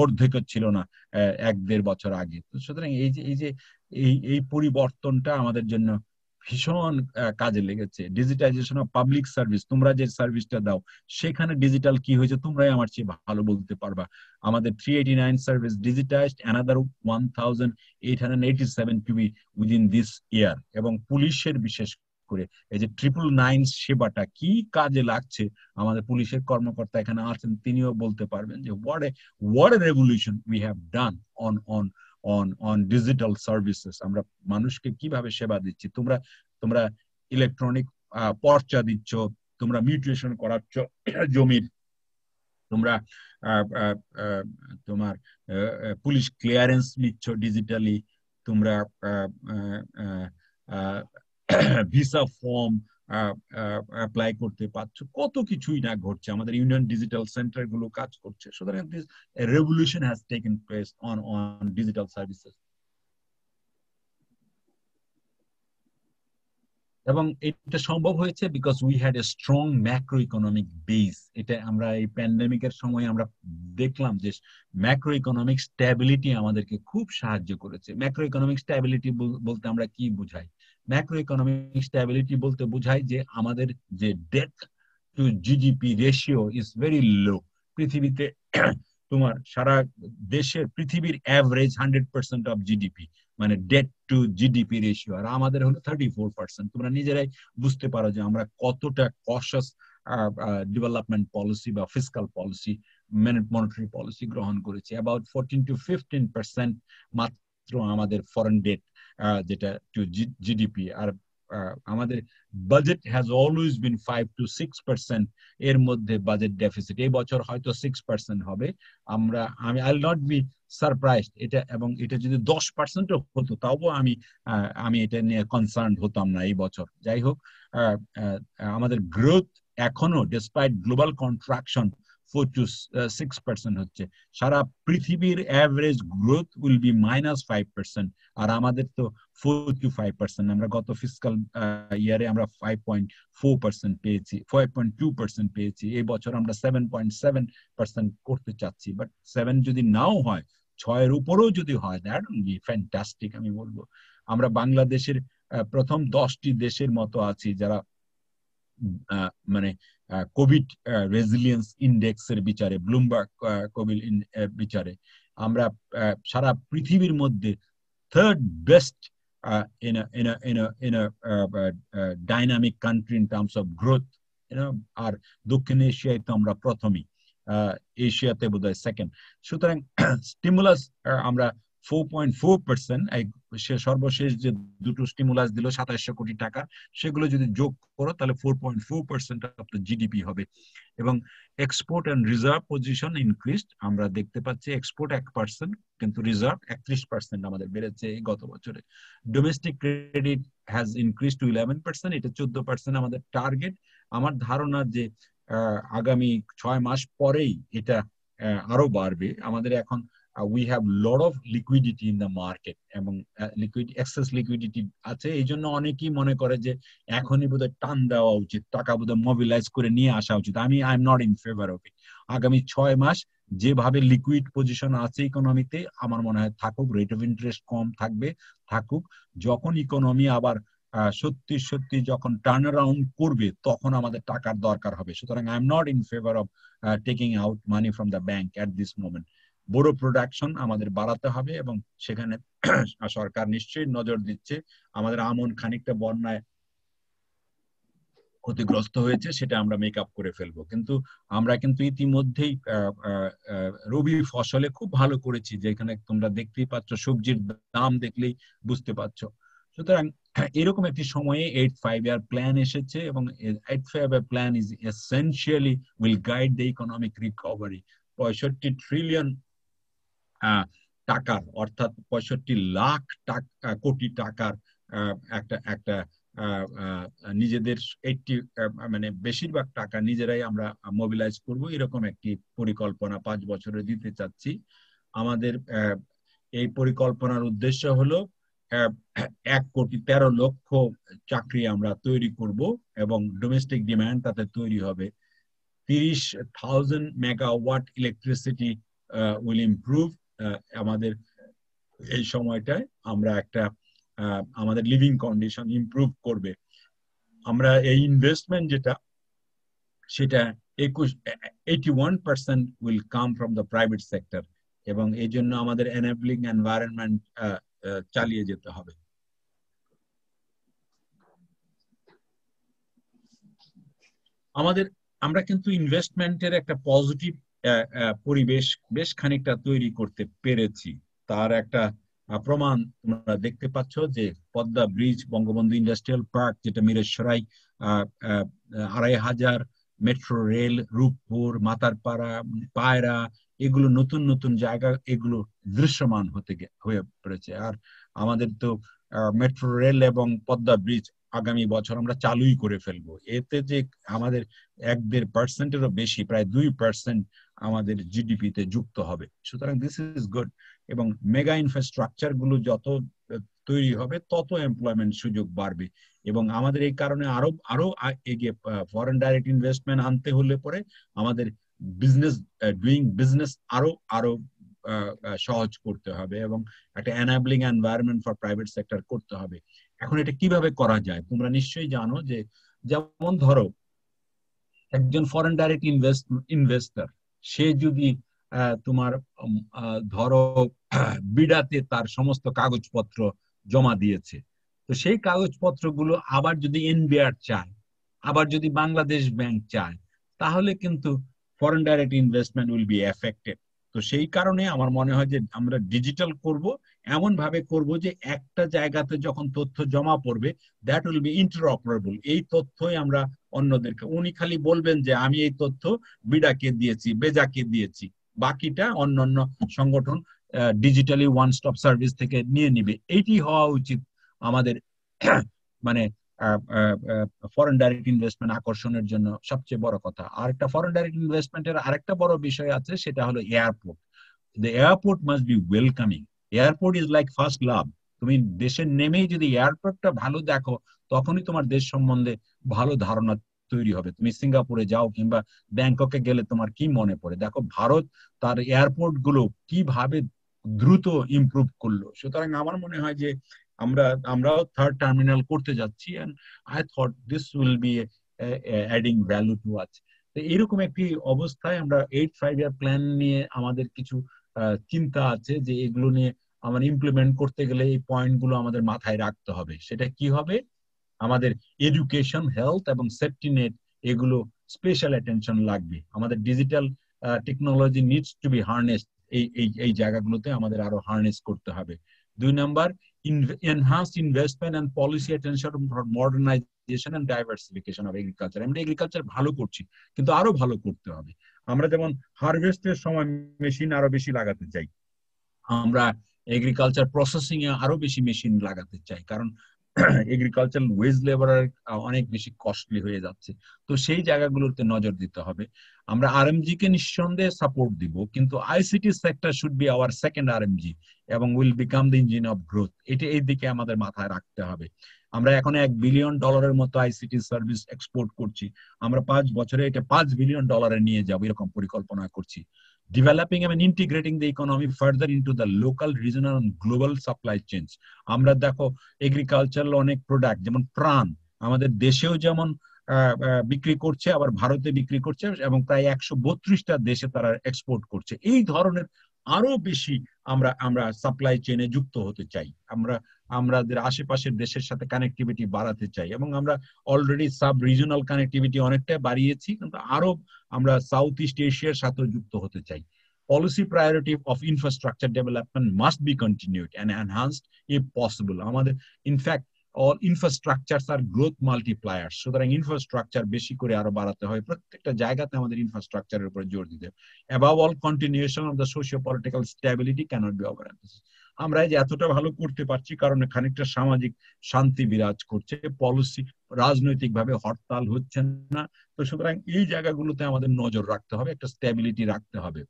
A: অর্ধেক ছিল না 1-1.5 বছর আগে। তো সুতরাং এই পরিবর্তনটা আমাদের জন্য ভীষণ কাজে লেগেছে। ডিজিটাইজেশন অফ পাবলিক সার্ভিস, তোমরা যে সার্ভিসটা দাও সেখানে ডিজিটাল কি হয়েছে তোমরাই আমার চেয়ে ভালো বলতে পারবা। আমাদের 389 service digitized, another 1887 to be within this year. এবং পুলিশের বিশেষ করে এই যে 999 সেবাটা কি কাজে লাগছে, আমাদের পুলিশের কর্মকর্তা এখানে আছেন, তিনিও বলতে পারবেন যে what a revolution we have done on digital services। আমরা মানুষকে কিভাবে সেবা দিচ্ছি। তোমরা ইলেকট্রনিক পর্চা দিচ্ছ, তোমরা মিউটেশন করাচ্ছ জমির, তোমরা তোমার পুলিশ ক্লিয়ারেন্স নিচ্ছ ডিজিটালি, তোমরা ভিসা ফর্ম অ্যাপ্লাই করতে পারছো, কত কিছুই না ঘটছে। আমাদের ইউনিয়ন ডিজিটাল সেন্টার গুলো কাজ করছে। সুতরাং this revolution has taken place on digital services. এবং এটা সম্ভব হয়েছে because we had a strong macro economic base. এটা আমরা এই প্যান্ডেমিকের সময় আমরা দেখলাম যে ম্যাক্রো ইকোনমিক স্ট্যাবিলিটি আমাদেরকে খুব সাহায্য করেছে। ম্যাক্রো ইকোনমিক স্ট্যাবিলিটি বলতে আমরা কি বুঝাই? ম্যাক্রো ইকোনমিক স্ট্যাবিলিটি বলতে বোঝায় যে আমাদের যে debt to GDP ratio is very low. পৃথিবীতে তোমার সারা দেশের পৃথিবীর অ্যাভারেজ 100% অফ জিডিপি, মানে ডেট টু জিডিপি রেশিও, আর আমাদের হলো 34%। তোমরা নিজেরাই বুঝতে পারো যে আমরা কতটা কশাস ডেভেলপমেন্ট পলিসি বা ফিসকাল পলিসি, মনিটারি পলিসি গ্রহণ করেছি। অ্যাবাউট 14 to 15% মাত্র আমাদের ফরেন ডেট যেটা টু জিডিপি। আর আমাদের budget has always been 5 to 6%, এর মধ্যে বাজেট ডেফিসিট। এই বছর হয়তো 6% হবে। আমি I will not be surprised এটা, এবং এটা যদি 10% হতো তাও আমি এটা নিয়ে কনসার্ন হতাম না এই বছর। যাই হোক, আমাদের গ্রোথ এখনো ডিসপাইট গ্লোবাল কন্ট্রাকশন 4 to 6% হচ্ছে। সারা পৃথিবীর অ্যাভারেজ গ্রোথ উইল বি -5%, আর আমাদের তো 4 to 5%। আমরা গত ফিসকাল ইয়ারে আমরা 5.4% পেয়েছি, 5.2% পেয়েছি। এই বছর আমরা 7.7% করতে চাচ্ছি। বাট 7 যদি নাও হয়, 6-এর উপরেও যদি হয়, দ্যাট উইল বি ফ্যান্টাস্টিক আমি বলবো। আমরা বাংলাদেশের প্রথম 10টি দেশের মতো আছি যারা মানে কোভিড রেজিলিয়েন্স ইন্ডেক্সের বিচারে, ব্লুমবার্গ কোভিড বিচারে আমরা সারা পৃথিবীর মধ্যে third best in a dynamic country in terms of growth, আর দক্ষিণ এশিয়ায় তো আমরা প্রথমই, এশিয়াতে বোধহয় সেকেন্ড। সুতরাং স্টিমুলাস আমরা 4.4%, সর্বশেষ যে দুটো স্টিমুলাস দিল 2700 কোটি টাকা, সেগুলো যদি যোগ করো তাহলে 4.4% অফ দ্য জিডিপি হবে। এবং export and reserve position increased, আমরা দেখতে পাচ্ছি এক্সপোর্ট 1%, কিন্তু রিজার্ভ 31% আমাদের বেড়েছে এই গত বছরে। Domestic credit has increase two 11%, এটা 14% আমাদের টার্গেট। আমার ধারণা যে আগামী 6 মাস পরেই এটা আরো বাড়বে। আমাদের এখন we have lot of liquidity in the market, এবং excess liquidity আছে। এই জন্য অনেকেই মনে করে যে এখনই বোধহয় টান দেওয়া উচিত, টাকা বোধহয় মোবিলাইজ করে নিয়ে আসা উচিত। I am not in favour of it. আগামী 6 মাস যেভাবে লিকুইড পজিশন আছে ইকোনমিতে, আমার মনে হয় থাকুক। রেট অফ ইন্টারেস্ট কম থাকবে, থাকুক। যখন ইকোনমি আবার সত্যি যখন টার্ন অ্যারাউন্ড করবে, তখন আমাদের টাকার দরকার হবে। সুতরাং I am not in favour of taking out money from the bank at this moment. বড় প্রোডাকশন আমাদের বাড়াতে হবে, এবং সেখানে সরকার নিশ্চয়ই নজর দিচ্ছে। আমাদের আমন খানিকটা বন্যায় ক্ষতিগ্রস্ত হয়েছে, সেটা আমরা মেক আপ করে ফেলবো। কিন্তু আমরা কিন্তু ইতিমধ্যেই রবি ফসলে খুব ভালো করেছি, যেখানে তোমরা দেখতেই পাচ্ছ, সবজির দাম দেখলেই বুঝতে পারছো। সুতরাং এরকম একটি সময়ে 8-5 ইয়ার প্ল্যান এসেছে, এবং 8-5 year plan is essentially will guide the economic recovery. 65 trillion টাকার, অর্থাৎ 65 লাখ কোটি টাকার একটা একটা নিজেদের 80 মানে বেশিরভাগ টাকা নিজেরাই আমরা মোবিলাইজ করব, এরকম একটি পরিকল্পনা 5 বছরে দিতে চাচ্ছি। আমাদের এই পরিকল্পনার উদ্দেশ্য হলো 1,13,00,000 চাকরি আমরা তৈরি করব এবং ডোমেস্টিক ডিমান্ড তাতে তৈরি হবে। 30,000 মেগাওয়াট ইলেকট্রিসিটি উইল ইমপ্রুভ। আমাদের এই সময়টায় আমরা একটা আমাদের লিভিং কন্ডিশন ইমপ্রুভ করবে। আমরা এই ইনভেস্টমেন্ট যেটা, সেটা 81% will come from the private sector, এবং এই জন্য আমাদের এনাবলিং এনভায়রনমেন্ট চালিয়ে যেতে হবে। আমরা কিন্তু ইনভেস্টমেন্টের একটা পজিটিভ পরিবেশ বেশ খানিকটা তৈরি করতে পেরেছি। তার একটা প্রমাণ তোমরা দেখতে পাচ্ছ যে Padma bridge, Bangabandhu industrial park যেটা মিরসরাই, 2,500 মেট্রো রেল, রূপপুর, মাতারপাড়া, পায়রা, এগুলো নতুন নতুন জায়গা, এগুলো দৃশ্যমান হয়ে পড়েছে। আর আমাদের তো মেট্রো রেল এবং পদ্মা ব্রিজ আগামী বছর আমরা চালুই করে ফেলবো। এতে যে আমাদের 1-1.5%-এরও বেশি, প্রায় 2% আমাদের জিডিপিতে যুক্ত হবে। সুতরাং দিস ইজ গুড। এবং মেগা ইনফ্রাস্ট্রাকচার গুলো যত তৈরি হবে তত এমপ্লয়মেন্ট সুযোগ বাড়বে, এবং আমাদের এই কারণে আরো আরো এগিয়ে ফরেন ডাইরেক্ট ইনভেস্টমেন্ট আনতে হলে পরে আমাদের ডুইং বিজনেস আরো আরো সহজ করতে হবে এবং একটা enabling environment for private sector করতে হবে। এখন এটা কিভাবে করা যায় তোমরা নিশ্চয়ই জানো, যে যেমন ধরো একজন ফরেন ডাইরেক্ট ইনভেস্টর, সে যদি তোমার ধরো বিডাতে তার সমস্ত কাগজপত্র জমা দিয়েছে, তো সেই কাগজপত্রগুলো আবার যদি এনবিআর চায়, আবার যদি বাংলাদেশ ব্যাংক চায়, তাহলে কিন্তু foreign direct investment will be affected. তো সেই কারণে আমার মনে হয় যে আমরা ডিজিটাল করব, এমন ভাবে করব যে একটা জায়গাতে যখন তথ্য জমা পড়বে, দ্যাট উইল বি ইন্টারঅপারেবল। এই তথ্যই আমরা অন্যদেরকে, উনি খালি বলবেন যে আমি এই তথ্য বিডাকে দিয়েছি, বেজাকে দিয়েছি, বাকিটা অন্যান্য সংগঠন ডিজিটালি ওয়ান স্টপ সার্ভিস থেকে নিয়ে নিবে। এইটি হওয়া উচিত আমাদের মানে ফরেন ডাইরেক্ট ইনভেস্টমেন্ট আকর্ষণের জন্য সবচেয়ে বড় কথা। আর একটা ফরেন ডাইরেক্ট ইনভেস্টমেন্টের আরেকটা বড় বিষয় আছে, সেটা হলো airport. The airport must be welcoming. Airport is like first love. তুমি দেশে নেমেই যদি এয়ারপোর্টটা ভালো দেখো, তখনই তোমার দেশ সম্বন্ধে ভালো ধারণা তৈরি হবে। তুমি সিঙ্গাপুরে যাও কিংবা ব্যাংককে গেলে তোমার কি মনে পড়ে? দেখো ভারত তার এয়ারপোর্ট গুলো কিভাবে দ্রুত ইমপ্রুভ করলো। সুতরাং আমার মনে হয় যে আমরাও থার্ড টার্মিনাল করতে যাচ্ছি, and I thought this will be adding value to us. তো এরকম একটি অবস্থায় আমরা 8 5 year প্ল্যান নিয়ে আমাদের কিছু চিন্তা আছে, যে এগুলো নিয়ে আমরা ইমপ্লিমেন্ট করতে গেলে এই পয়েন্টগুলো আমাদের মাথায় রাখতে হবে। সেটা কি হবে? আমাদের এডুকেশন, হেলথ এবং সেফটি নেট, এগুলো স্পেশাল অ্যাটেনশন লাগবে। আমাদের digital technology needs to be harness. এই জায়গাগুলোতে আমাদের আরো হার্নেস করতে হবে। 2 number, enhanced investment and policy attention for modernization and diversification of agriculture. আমরা এগ্রিকালচার ভালো করছি, কিন্তু আরো ভালো করতে হবে। আমরা যেমন হারভেস্টের সময় মেশিন আরো বেশি লাগাতে চাই, আমরা এগ্রিকালচার প্রসেসিং এ আরো বেশি মেশিন লাগাতে চাই, কারণ এগ্রিকালচার ওয়েজ লেবার অনেক বেশি কস্টলি হয়ে যাচ্ছে। তো সেই জায়গাগুলোতে নজর দিতে হবে। আমরা আরএমজি কে নিঃসন্দেহে সাপোর্ট দিব, কিন্তু ICT sector should be our second RMG এবং will become the engine of growth. এই দিকে আমাদের মাথায় রাখতে হবে। আমরা এখন $1 বিলিয়ন মতো আইসিটি সার্ভিস এক্সপোর্ট করছি, আমরা 5 বছরে এটা $5 বিলিয়ন নিয়ে যাবো, এরকম পরিকল্পনা করছি। Developing and integrating the economy further into the local, regional and global supply chains. আমরা দেখো এগ্রিকালচারাল অনেক প্রোডাক্ট, যেমন প্রাণ, আমাদের দেশেও যেমন বিক্রি করছে, আবার ভারতে বিক্রি করছে, এবং প্রায় 132টা দেশে তারা এক্সপোর্ট করছে। এই ধরনের আরো বেশি আমরা সাপ্লাই চেইনে যুক্ত হতে চাই। আমাদের আশেপাশের দেশের সাথে কানেক্টিভিটি বাড়াতে চাই, এবং আমরা অলরেডি সাব রিজনাল কানেক্টিভিটি অনেকটা বাড়িয়েছি, কিন্তু আরো আমরা সাউথ ইস্ট এশিয়ার সাথে যুক্ত হতে চাই। Policy priority of infrastructure development must be continued and enhanced if possible. আমাদের in fact all infrastructures are growth multipliers. সুতরাং ইনফ্রাস্ট্রাকচার বেশি করে আরো বাড়াতে হয়, প্রত্যেকটা জায়গাতে আমাদের ইনফ্রাস্ট্রাকচারের উপর জোর দিতে। Above all, continuation of the socio-political stability cannot be overemphasized. আমরা এই যে এতটা ভালো করতে পারছি কারণ খানিকটা সামাজিক শান্তি বিরাজ করছে, পলিসি রাজনৈতিকভাবে হরতাল হচ্ছে না। তো সুতরাং এই জায়গাগুলোতে আমাদের নজর রাখতে হবে, একটা স্ট্যাবিলিটি রাখতে হবে।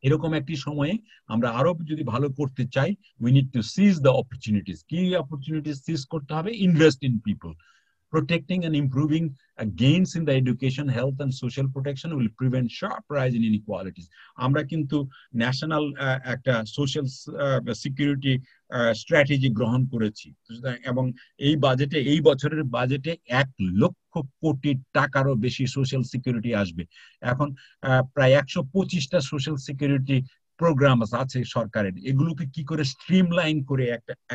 A: এরকম একটি সময়ে আমরা আরো যদি ভালো করতে চাই, we need to seize the opportunities. কি opportunities seize করতে হবে? Invest in people. Protecting and improving gains in the education, health and social protection will prevent sharp rise in inequalities. আমরা কিন্তু ন্যাশনাল একটা সোশ্যাল সিকিউরিটি স্ট্র্যাটেজি গ্রহণ করেছি এবং এই বাজেটে, এই বছরের বাজেটে 1 লক্ষ কোটি টাকারও বেশি সোশ্যাল সিকিউরিটি আসবে। এখন প্রায় 125টা সোশ্যাল সিকিউরিটি প্রোগ্রাম আছে সরকারের, এগুলোকে কি করে স্ট্রিমলাইন করে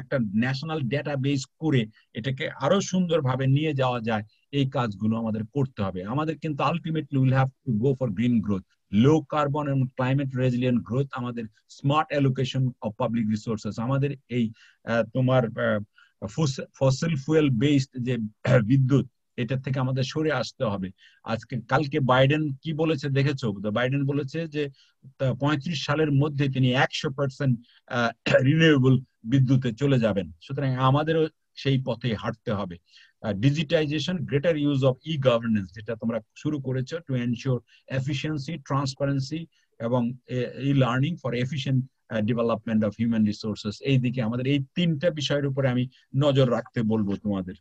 A: একটা ন্যাশনাল ডেটাবেস করে এটাকে আরো সুন্দরভাবে নিয়ে যাওয়া যায়, এই কাজগুলো আমাদের করতে হবে। আমাদের কিন্তু ultimately will have to go for green growth, low carbon এবং ক্লাইমেট রেজিলিয়েন্ট গ্রোথ, আমাদের smart allocation of public resources, আমাদের এই তোমার ফসিল ফুয়েল বেসড যে বিদ্যুৎ, এটা থেকে আমাদের সরে আসতে হবে। কালকে বাইডেন কি বলেছে দেখেছো? বাইডেন বলেছে যে 35 সালের মধ্যে তিনি 100% রিনিউয়েবল বিদ্যুতে চলে যাবেন। সুতরাং আমাদেরও সেই পথে হাঁটতে হবে। Digitisation, greater use of E governance, যেটা তোমরা শুরু করেছো, টু এনশিওর এফিসিয়েন্সি, ট্রান্সপারেন্সি এবং e learning for efficient development of human resources. এই দিকে আমাদের এই 3টা বিষয়ের উপরে আমি নজর রাখতে বলবো তোমাদের।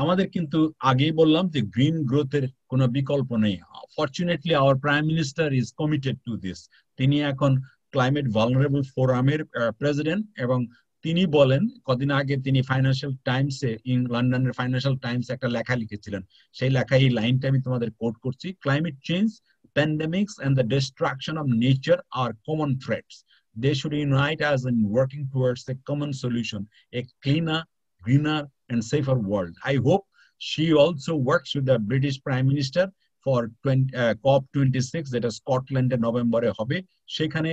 A: আমাদের কিন্তু আগেই বললাম যে গ্রিন গ্রোথের কোনো বিকল্প নেই। Fortunately hour prime minister is committed to this. তিনি এখন ক্লাইমেট ভালনারেবল ফোরামের প্রেসিডেন্ট এবং তিনি বলেন, কদিন আগে তিনি ফাইন্যান্সিয়াল টাইমসে, লন্ডনের ফাইন্যান্সিয়াল টাইমস একটা লেখা লিখেছিলেন, সেই লেখা এই লাইনটা আমি তোমাদের কোট করছি: climate change, pandemics and the destruction of nature are common threats. They should unite us in working towards a common solution, a cleaner, greener and safer world. I hope she also works with the British Prime Minister for COP26, যেটা স্কটল্যান্ডে নভেম্বরে হবে। সেখানে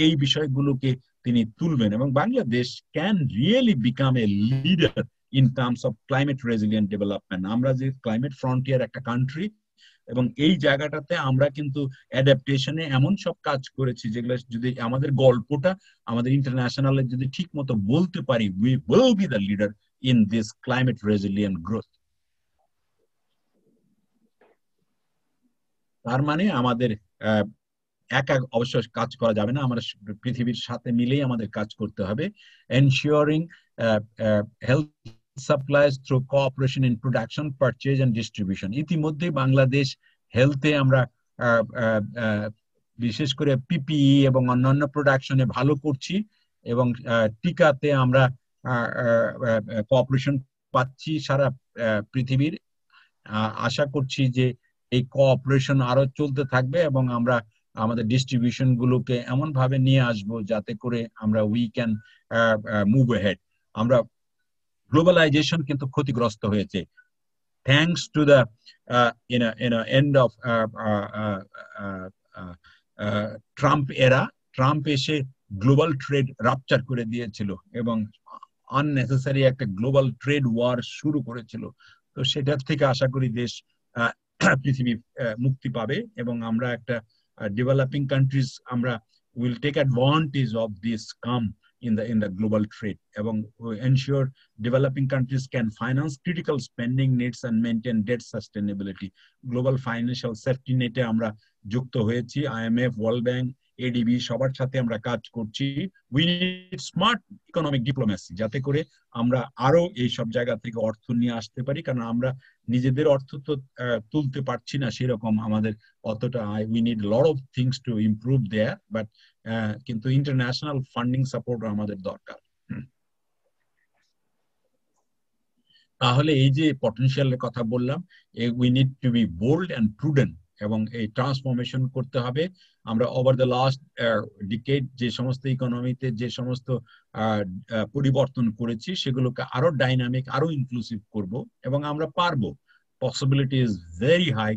A: এই বিষয়গুলোকে তিনি তুলবেন এবং Bangladesh can really become a leader in terms of climate resilient development. আমরা যে ক্লাইমেট ফ্রন্টিয়ার একটা কান্ট্রি, এবং এই জায়গাটাতে আমরা কিন্তু অ্যাডাপ্টেশনে এমন সব কাজ করেছি যেগুলো যদি আমাদের গল্পটা আমাদের ইন্টারন্যাশনালে যদি ঠিক মতো বলতে পারি, we will be the leader in this climate resilient growth. তার মানে আমাদের একা অবশ্য কাজ করা যাবে না, আমরা পৃথিবীর সাথে মিলেই আমাদের কাজ করতে হবে। Ensuring health supplies through cooperation in production, purchase and distribution. ইতিমধ্যে বাংলাদেশ হেলথে আমরা বিশেষ করে পিপিই এবং অন্যান্য প্রোডাকশনে ভালো করছি এবং টিকাতে আমরা কোঅপারেশন পাচ্ছি সারা পৃথিবীর। আশা করছি যে এই কোঅপারেশন আরো চলতে থাকবে এবং আমরা আমাদের ডিস্ট্রিবিউশন গুলোকে এমন ভাবে নিয়ে আসবো যাতে করে আমরা উই ক্যান মুভ অ্যাহেড। আমরা গ্লোবালাইজেশন কিন্তু ক্ষতিগ্রস্ত হয়েছে thanks to the end of Trump এরা। ট্রাম্প এসে গ্লোবাল ট্রেড রাপচার করে দিয়েছিল এবং আননেসেসারি একটা গ্লোবাল ট্রেড ওয়ার শুরু করেছিল। তো সেটার থেকে আশা করি দেশ পৃথিবী মুক্তি পাবে এবং আমরা একটা ডেভেলপিং কান্ট্রিজ আমরা will take advantage of this come in the global trade এবং ensure developing countries can finance critical spending needs and maintain debt sustainability. Global financial safety net এ আমরা যুক্ত হয়েছি, IMF, World Bank, ADB সবার সাথে আমরা কাজ করছি। We need smart economic diplomacy যাতে করে আমরা আরো এই সব জায়গা থেকে অর্থ নিয়ে আসতে পারি, কারণ আমরা নিজেদের অর্থ তো তুলতে পারছি না সেরকম, আমাদের অতটা we need a lot of things to improve there, but কিন্তু ইন্টারন্যাশনাল ফান্ডিং সাপোর্ট আমাদের দরকার। তাহলে এই যে পটেনশিয়ালের কথা বললাম, we need to be bold and prudent এবং এই ট্রান্সফরমেশন করতে হবে। আমরা ওভার দ্য লাস্ট ডিকেড যে সমস্ত ইকোনমিতে যে সমস্ত পরিবর্তন করেছি সেগুলোকে আরো ডাইনামিক, আরো ইনক্লুসিভ করব এবং আমরা পারবো। possibility is very high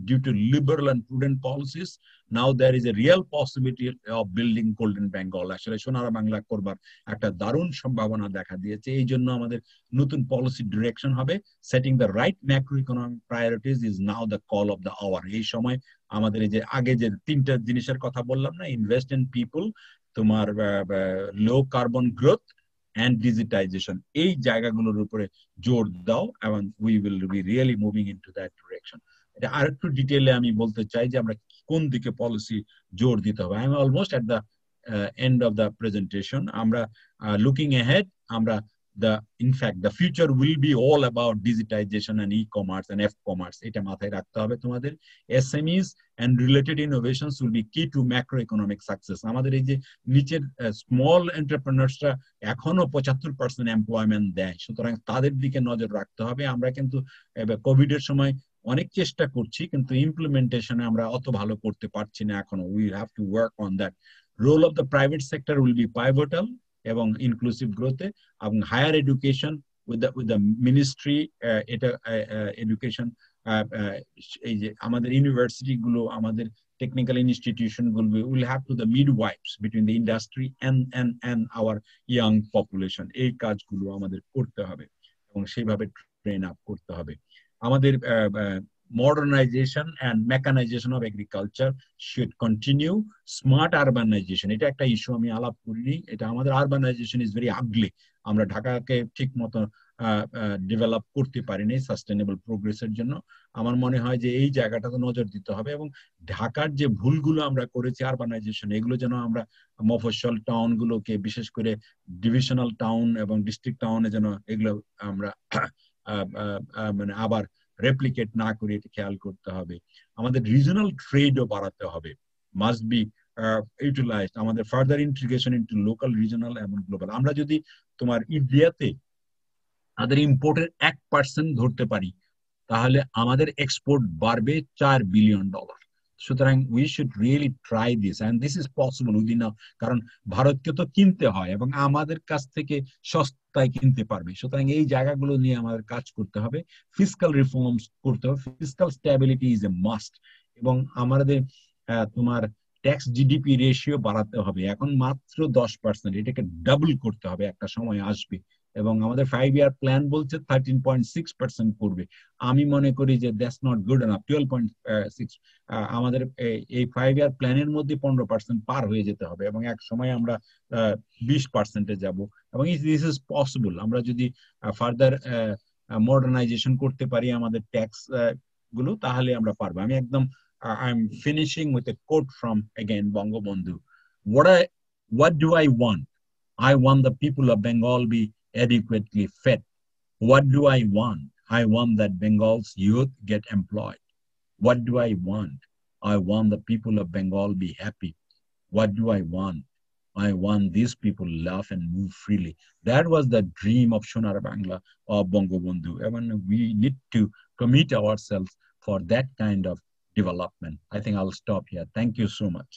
A: due to liberal and prudent policies. Now there is a real possibility of building golden Bengal. আসলে সোনার বাংলা করবার একটা দারুণ সম্ভাবনা দেখা দিয়েছে। এই জন্য আমাদের নতুন পলিসি ডিরেকশন হবে। Setting the right macro economic priorities is now the call of the hour. এই সময় আমাদের এই যে আগে যে তিনটা জিনিসের কথা বললাম না, ইনভেস্ট ইন পিপল, তোমার লো কার্বন গ্রোথ and digitization, এই জায়গাগুলোর উপরে জোর দাও, এবং we will be really moving into that direction. এটা আরেকটু ডিটেইলে আমি বলতে চাই যে আমরা কোন দিকে পলিসি জোর দিতে হবে। I'm almost at the end of the presentation. আমরা looking ahead, আমরা in fact the future will be all about digitization and e-commerce and f-commerce. এটা মাথায় রাখতে হবে তোমাদের। SMEs and related innovations will be key to macroeconomic success. আমাদের এই যে নিচের স্মল এন্টারপ্রেনার্সরা এখনো 75% এমপ্লয়মেন্ট দেয়, সুতরাং তাদের দিকে নজর রাখতে হবে। আমরা কিন্তু কোভিড এর সময় অনেক চেষ্টা করছি, কিন্তু ইমপ্লিমেন্টেশনে আমরা অত ভালো করতে পারছি না এখনো। We have to work on that. Role of the private sector will be pivotal এবং ইনক্লুসিভ গ্রোথে, এবং higher education with the ministry, এটা এডুকেশন, এই যে আমাদের ইউনিভার্সিটি গুলো, আমাদের টেকনিক্যাল ইনস্টিটিউশন গুলো will have to the midwives between the industry and our young population. এই কাজগুলো আমাদের করতে হবে এবং সেইভাবে ট্রেন আপ করতে হবে। আমাদের modernization and mechanization of agriculture should continue. Smart urbanization, এটা একটা ইস্যু আমি আলাপ করিনি। এটা আমাদের urbanization is very ugly. আমরা ঢাকাকে ঠিক মতো ডেভেলপ করতে পারিনি সাস্টেনেবল প্রোগ্রেসের জন্য। আমার মনে হয় যে এই জায়গাটাতে নজর দিতে হবে, এবং ঢাকার যে ভুলগুলো আমরা করেছি আরবানাইজেশন, এগুলো যেন আমরা মফস্বল টাউন গুলোকে, বিশেষ করে ডিভিশনাল টাউন এবং ডিস্ট্রিক্ট টাউনে যেন এগুলো আমরা মানে আবার রেপ্লিকেট না করে এটা খেয়াল করতে হবে। আমাদের রিজনাল ট্রেডও বাড়াতে হবে, মাস্ট বি ইউটিলাইজড। আমাদের further integration into local, regional এবং গ্লোবাল। আমরা যদি তোমার ইন্ডিয়াতে আমাদের ইম্পোর্টের 1% ধরতে পারি, তাহলে আমাদের এক্সপোর্ট বাড়বে $4 বিলিয়ন। সুতরাং we should really try this, and this is possible within, কারণ ভারতকে তো কিনতে হয় এবং আমাদের কাছ থেকে সস্তায় কিনতে পারবে। সুতরাং এই জায়গাগুলো নিয়ে আমাদের কাজ করতে হবে, ফিসকাল রিফর্মস করতে হবে, fiscal stability is a must, এবং আমাদের তোমার ট্যাক্স জিডিপি রেশিও বাড়াতে হবে। এখন মাত্র 10%, এটাকে ডাবল করতে হবে, একটা সময় আসবে। এবং আমাদের 5-year প্ল্যান বলছে 13.6% করবে। আমি মনে করি যে দ্যাটস নট গুড এনাফ। 12.6, আমাদের এই 5-year প্ল্যানের মধ্যে 15% পার হয়ে যেতে হবে, এবং এক সময় আমরা 20%-এ যাব, এবং দিস ইজ পসিবল। আমরা যদি ফার্দার মডার্নাইজেশন করতে পারি আমাদের ট্যাক্স গুলো, তাহলে আমরা পারবো। আমি একদম I'm finishing with a quote from, again, Bangabandhu. What do I want? I want the people of Bengal be adequately fed. What do I want? I want that Bengal's youth get employed. What do I want? I want the people of Bengal be happy. What do I want? I want these people laugh and move freely. That was the dream of Sonar Bangla, of Bangabandhu. And we need to commit ourselves for that kind of development. I think I'll stop here. Thank you so much.